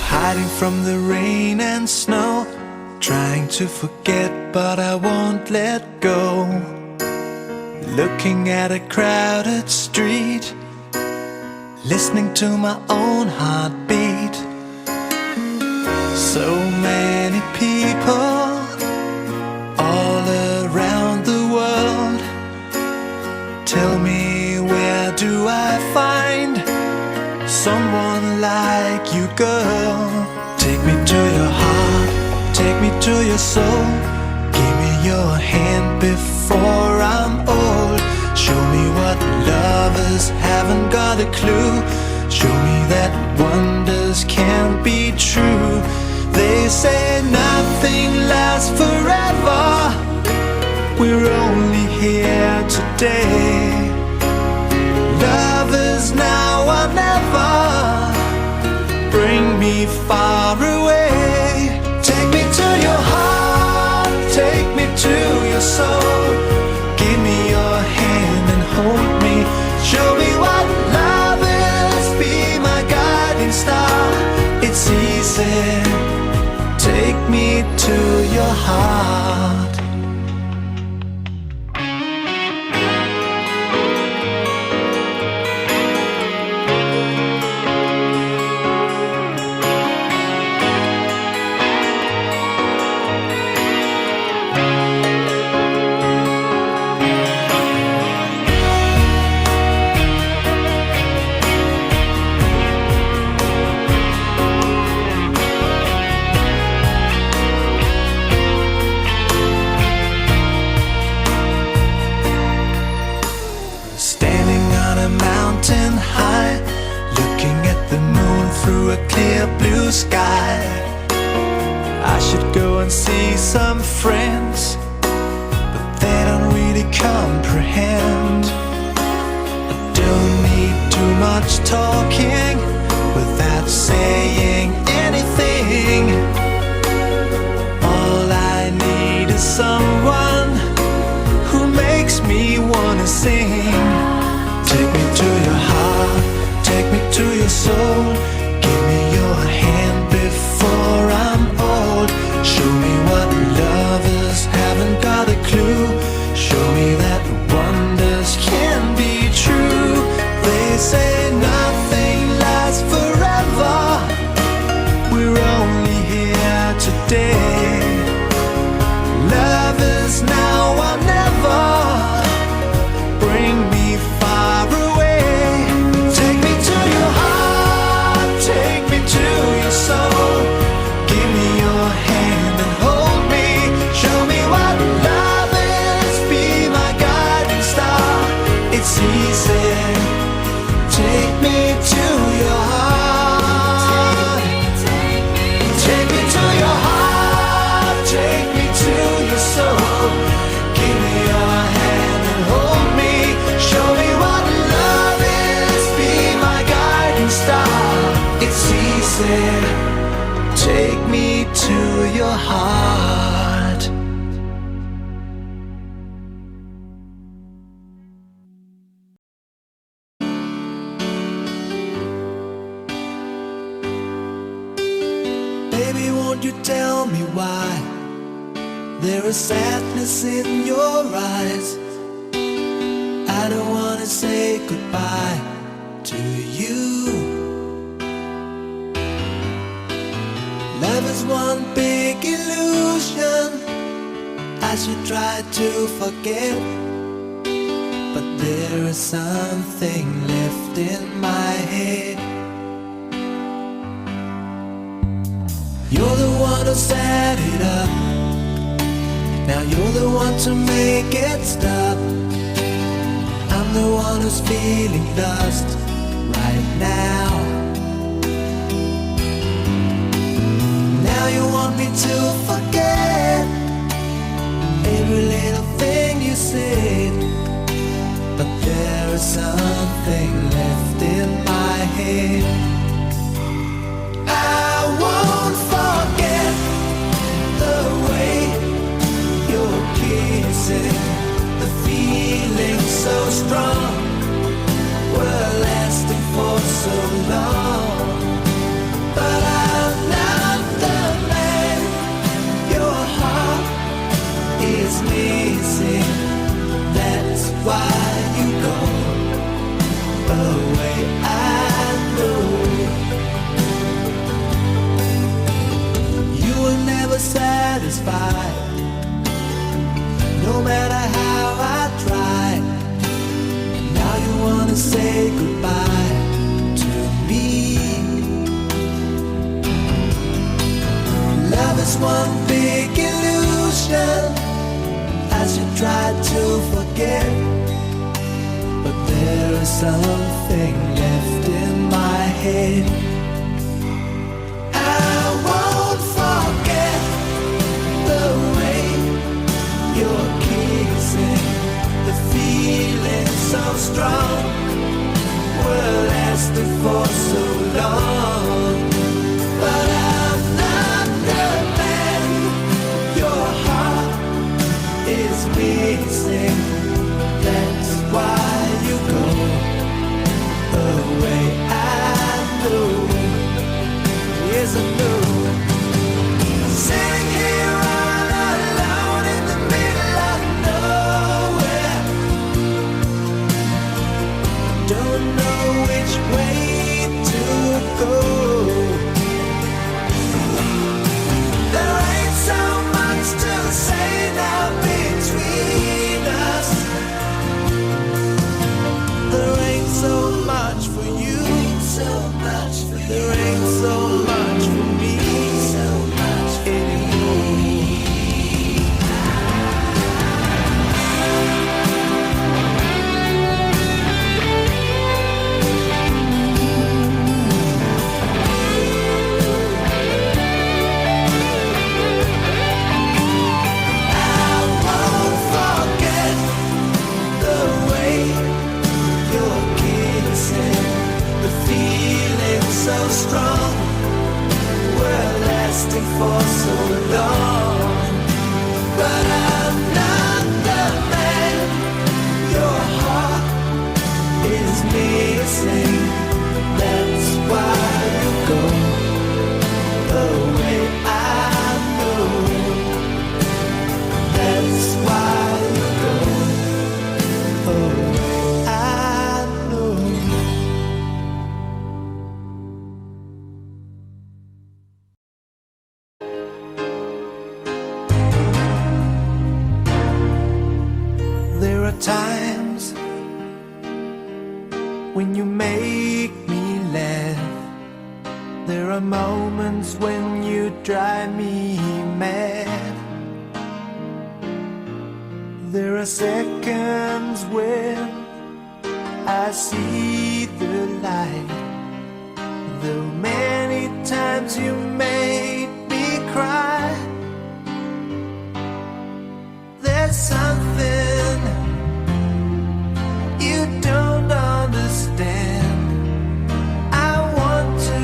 Hiding from the rain and snow, trying to forget but I won't let go. Looking at a crowded street, listening to my own heartbeat. So many people all around the world. Tell me, where do I find someone like you, girl? Take me to your heart, take me to your soul. Give me your hand before I'm old. Show me what lovers haven't got a clue. Show me that wonders can't be true. They say nothing lasts forever. We're only here today. Love is now or never. Bring me far away. Take me to your heart, take me to your soul. Give me your hand and hold me. Show me what love is, be my guiding star. It's easy. Take me to your heart. Through a clear blue sky, I should go and see some friends, but they don't really comprehend. I don't need too much talking without saying anything. All I need is someone who makes me wanna sing. Take me to your heart, take me to your soul. Give me your hand before I'm old. Show me what lovers haven't got a clue. Show me that wonders can be true. They say nothing lasts forever. We're only here today. Love is now or never. Bring me far away. Take me to your heart, take me to your soul. Give me your hand and hold me. Show me what love is, be my guiding star. It's easy. Take me to your heart. Take me to your heart, take me to your soul. Give me your hand and hold me. Show me what love is, be my guiding star. It's easy. Take me to your heart. you tell me why there is sadness in your eyes? I don't wanna say goodbye to you. Love is one big illusion I should try to forget, but there is something left in my head. You're the one who set it up. Now you're the one to make it stop. I'm the one who's feeling lost right now. Now you want me to forget every little thing you said, but there is something left in my head. I won't forget the way you're kissing, the feeling so strong, we're lasting for so long. But I'm not the man your heart is missing. That's why you go away. I know you were never satisfied, no matter how I tried. Now you wanna say goodbye to me. Love is one big illusion I should try to forget, but there is something left in my head. I won't forget the way you're kissing, the feeling so strong, we're lasting for so long. But I'm not the man your heart is missing. That's why you go away. I know, yes I know. Sitting here all alone in the middle of nowhere, don't know which way to go. There ain't so much to say now between us. There ain't so much for you, there ain't so much for me anymore. I won't forget the way you're kissing, the feeling so strong, we're lasting for so long. But I'm not the man your heart is missing. That's why you go away. I know. That's why you go away. I know. There are times when you make me laugh. There are moments when you drive me mad. There are seconds when I see the light. Though many times you made me cry, there's something you don't understand. I want to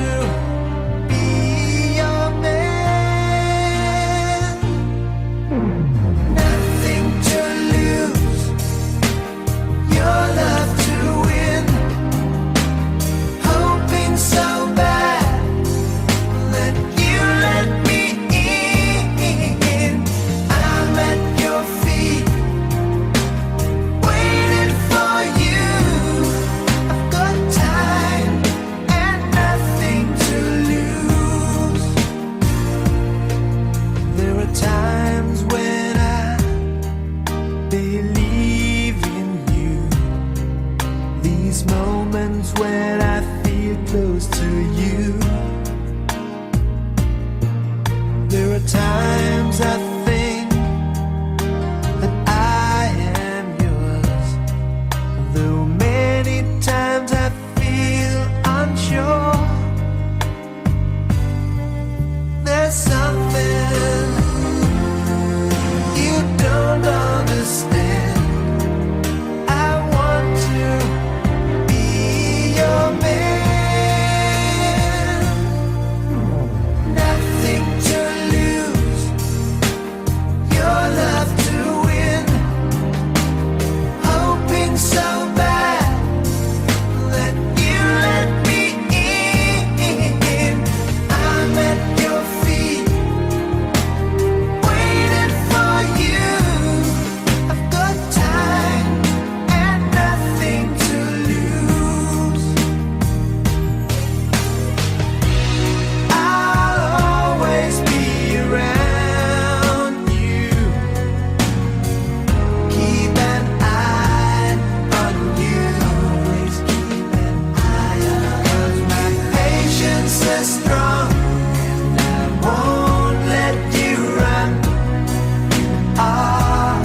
be your man. Nothing to lose, your love to win. Hoping so bad close to you. There are times I think that I am yours, though many times I feel unsure. There's something you don't understand. I want to be your man. Nothing to lose, your love to win. Hoping so bad that you let me in. I'm at your feet, waiting for you. I've got time and nothing to lose. I'll always be around you. Keep an eye on you. Always keep an eye on you. 'Cause my patience is strong and I won't let you run. Are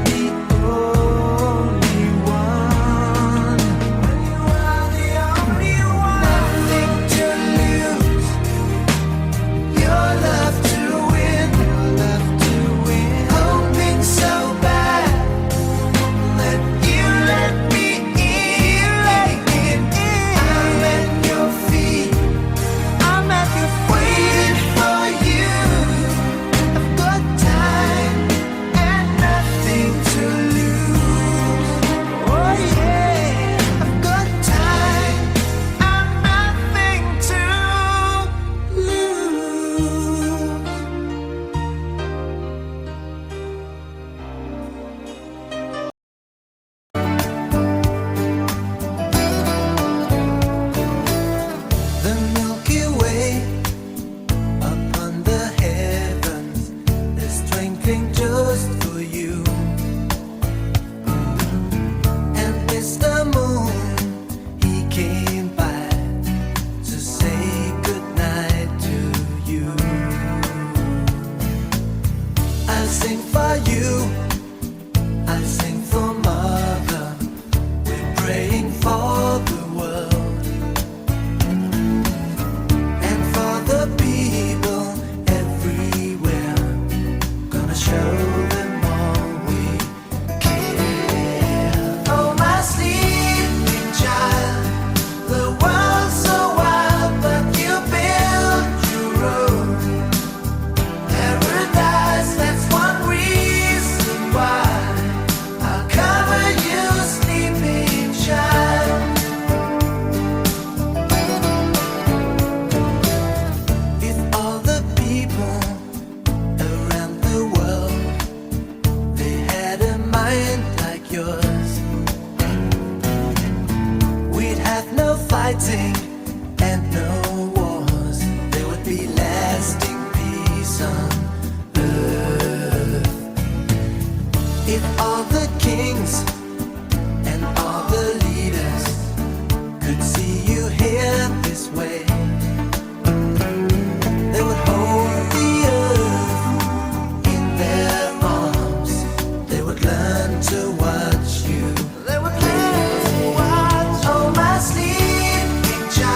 the only one. When you are the only one. Nothing to lose, your love to win. Hoping so bad that you let me in. I'm at your feet, waiting for you. I've got time and nothing to lose. Oh yeah, I've got time and nothing to lose. The Milky Way upon the heavens is twinkling just for you. And Mr. Moon, he came by to say goodnight to you. I'll sing for you, I'll sing for Mother. We're praying for the world and for the people everywhere. Gonna show them all we care. Oh, my sleeping child, the world's so wild, but you built your own paradise. That's one reason why I'll cover you, sleeping child. If all the people around the world, they had a mind like yours, we'd have no fighting and no wars. There would be lasting peace on earth. If all the kings and all the leaders could see you here this way, they would hold the earth in their arms. They would learn to watch you. They would learn to watch. Oh, my sleeping child.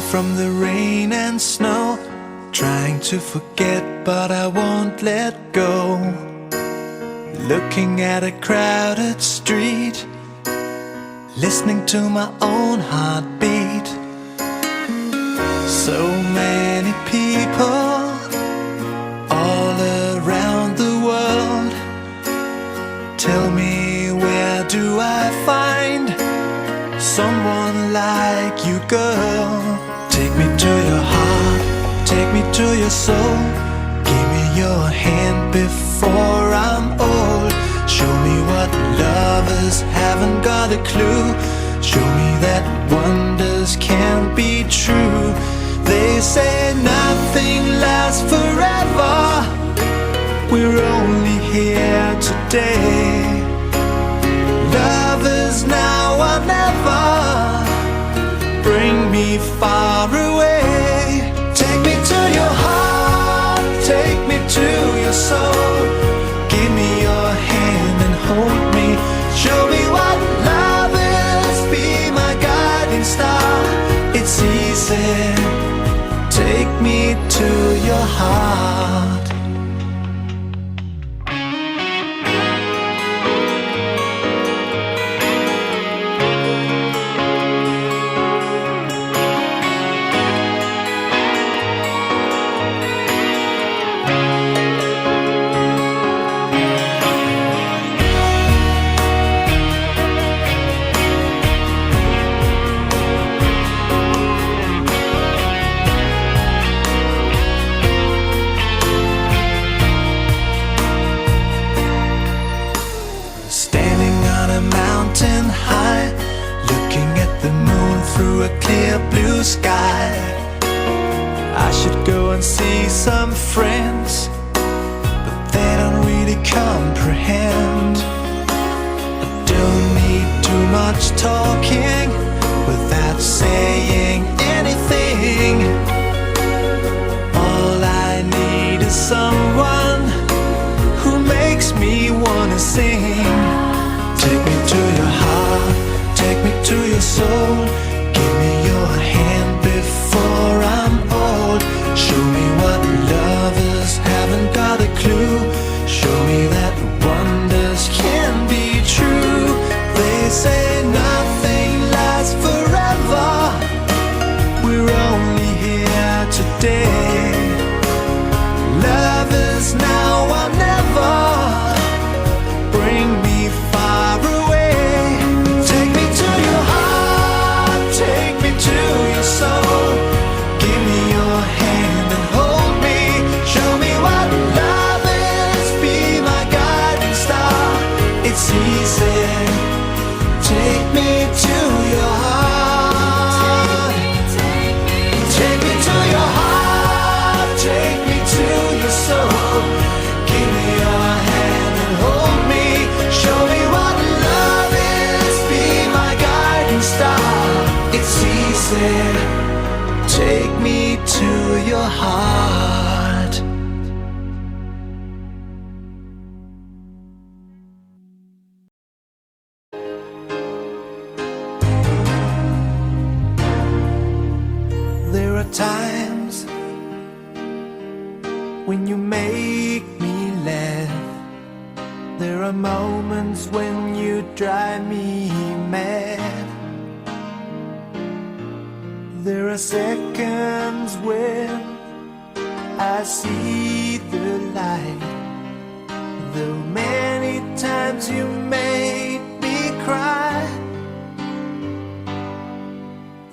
from the rain and snow, trying to forget but I won't let go. Looking at a crowded street, listening to my own heartbeat. So many people all around the world. Tell me, where do I find someone like you, girl? Take me to your heart, take me to your soul. Give me your hand before I'm old. Show me what lovers haven't got a clue. Show me that wonders can't be true. They say nothing lasts forever. We're only here today. Love is now or never. Bring me far away. Take me to your heart, take me to your soul. Give me your hand and hold me. Show me what love is, be my guiding star. It's easy, take me to your heart. Through a clear blue sky, I should go and see some friends, but they don't really comprehend. I don't need too much talking without saying anything. All I need is someone who makes me wanna sing. Take me to your heart, take me to your soul. Give me your hand before I'm old. Show me what lovers haven't got a clue. Show me that wonders can be true. They say nothing lasts forever. We're only here today. Love is now or never. Bring me far away. Take me to your heart, take me to your soul. Give me your hand and hold me. Show me what love is, be my guiding star. It's easy, take me to your heart. Take me to your heart, take me to your soul. Give me your hand and hold me. Show me what love is, be my guiding star. It's easy, take me to your heart. There are times when you make me laugh. There are moments when you drive me mad. There are seconds when I see the light. Though many times you made me cry.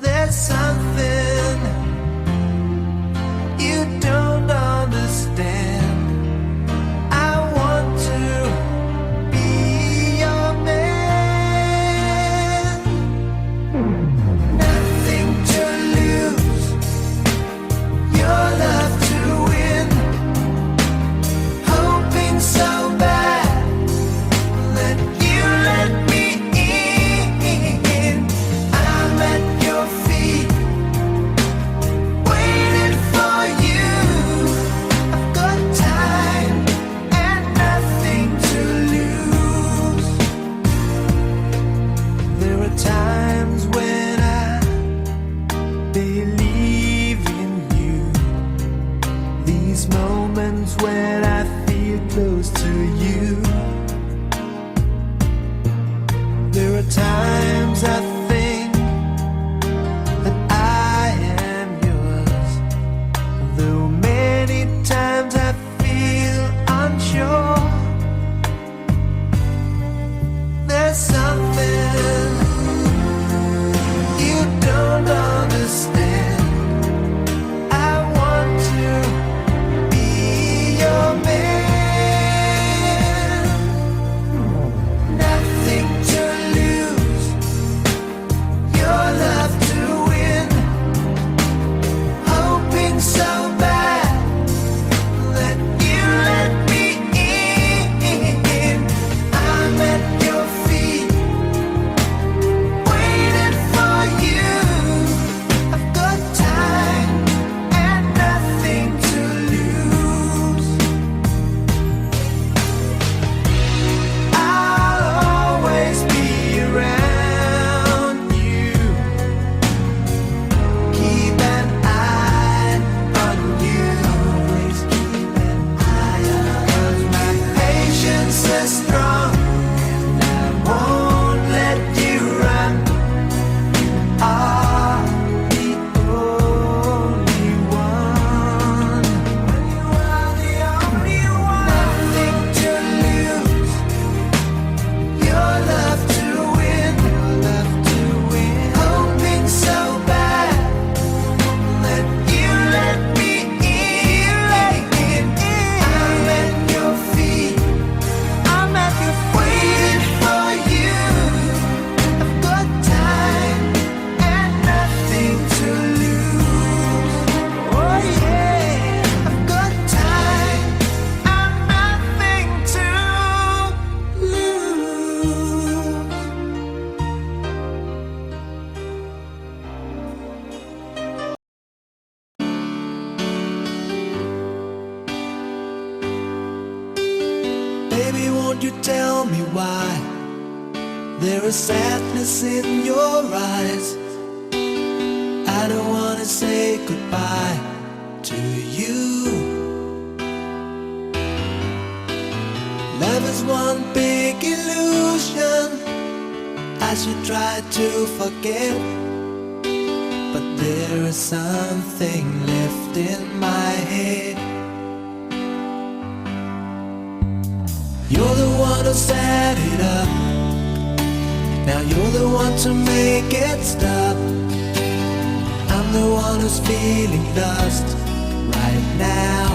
There's something you don't understand. I want to be your man. Nothing to lose, your love to win. Hoping so bad that you let me in. I'm at your feet, tell me why there is sadness in your eyes. I don't wanna say goodbye to you. Love is one big illusion I should try to forget, but there is something left in my head. You're the one who set it up. Now you're the one to make it stop. I'm the one who's feeling lost right now.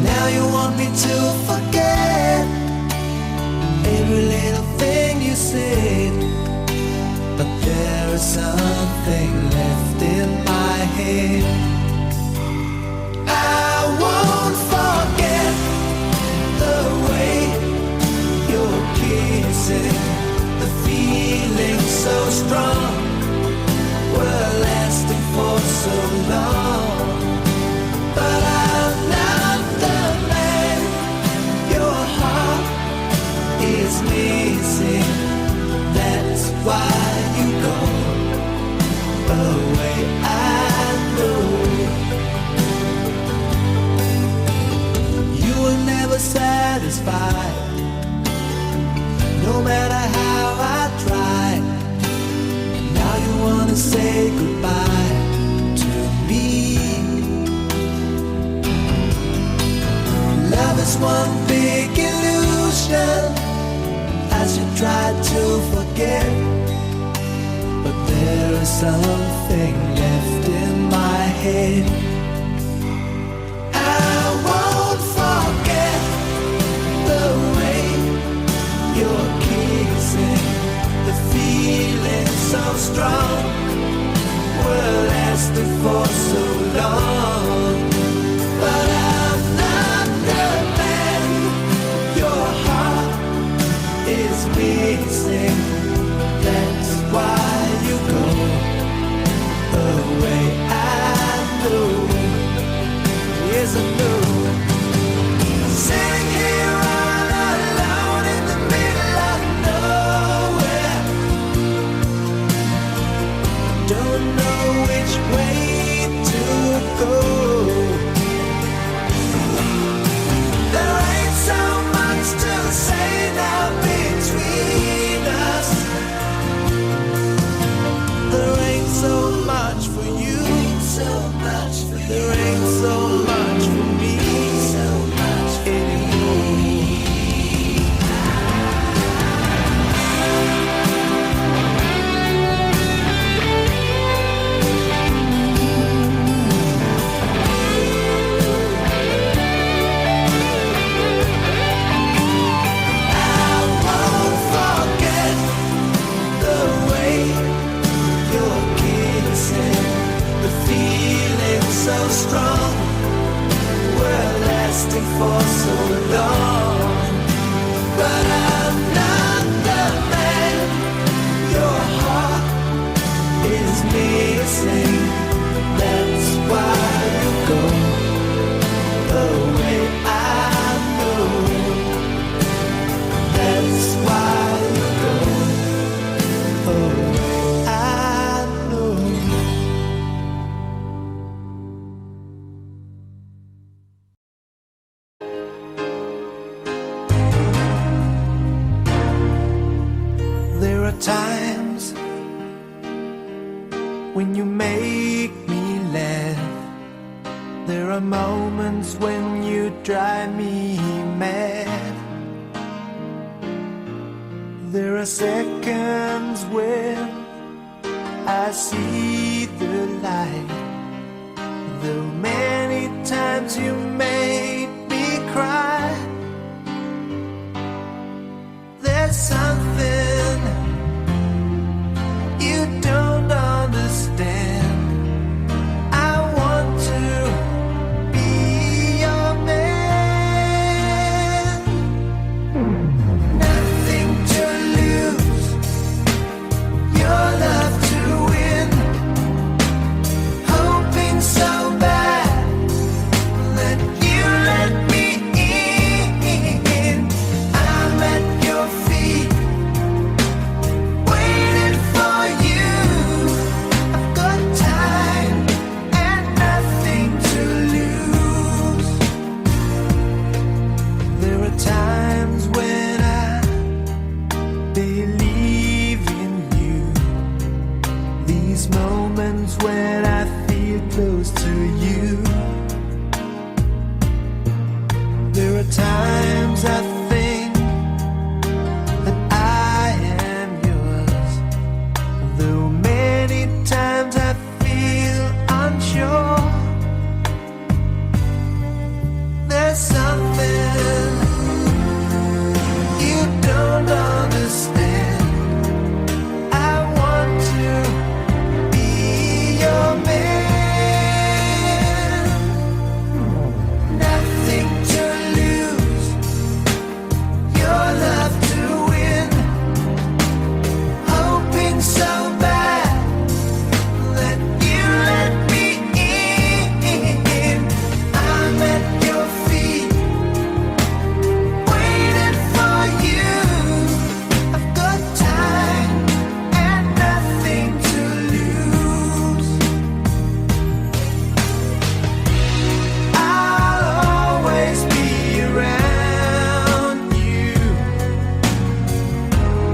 Now you want me to forget every little thing you said, but there is something left in my head. I won't forget the way you're kissing, the feeling so strong, we're lasting for so long. But I'm not the man your heart is missing. That's why you go away. I know you were never satisfied, no matter how I tried. Now you wanna say goodbye to me. Love is one big illusion I should try to forget, but there is something left in my head. I won't forget the way you're kissing, the feeling so strong, we're lasting for so long. But I'm not the man your heart is missing. That's why you go away. I know, yes I know. Sitting here all alone in the middle of nowhere, don't know which way to go. There ain't so much to say now between us. There ain't so much for you, there ain't so much for me anymore. I won't forget the way you're kissing, the feeling so strong, we're lasting for so long. But I'm not the man your heart is missing. That's why you go away. I know. That's why you go away. I know. There are times when you make me laugh. There are moments when you drive me mad. There are seconds when I see the light. Though many times you made me cry, there's something you don't understand. I want to be your man. Nothing to lose, your love to win. Hoping so bad that you let me in. close to you. There are times I think that I am yours, though many times I feel unsure. There's something you don't understand. I want to be your man. Nothing to lose, your love to win. Hoping so bad that you let me in. I'm at your feet, waiting for you. I've got time and nothing to lose. I'll always be around you.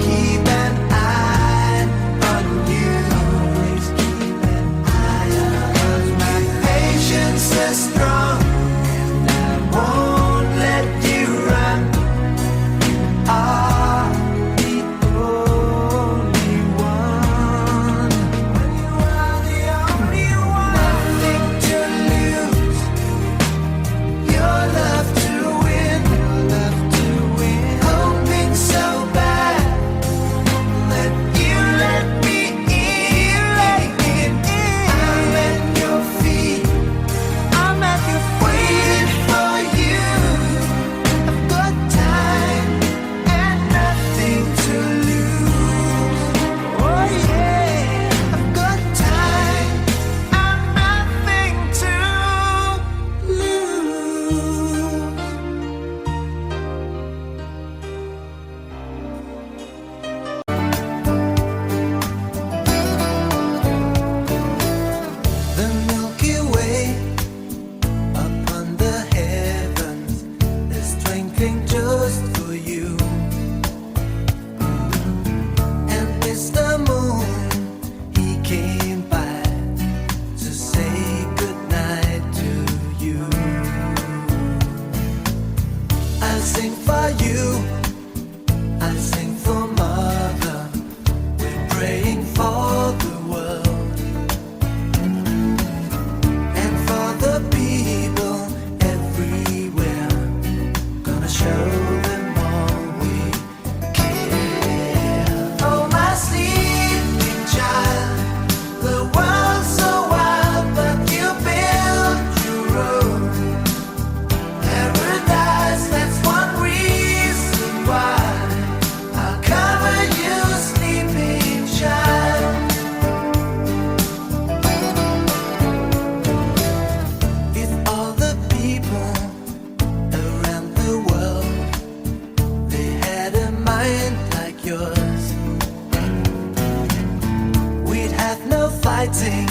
Keep an eye on you. Always keep an eye on you. 'Cause my patience is strong and I won't let you run. Are the only one. When you are the only one. Nothing to lose, your love to win. Love to win. Hoping so bad that you let me in. I'm at your feet. I'm at your waiting for you. I've got time and nothing to lose. Oh yeah, I've got time and nothing to lose. The Milky Way upon the heavens is twinkling just for you. And Mr. Moon, he came by to say goodnight to you. I sing for you, I sing for Mother. We're praying for the world and for the people everywhere. Gonna show them all we care. Oh, my sleeping child, the world's so wild, but you built your own paradise. That's one reason why I'll cover you, sleeping child. If all the people around the world, they had a mind like yours, we'd have no fighting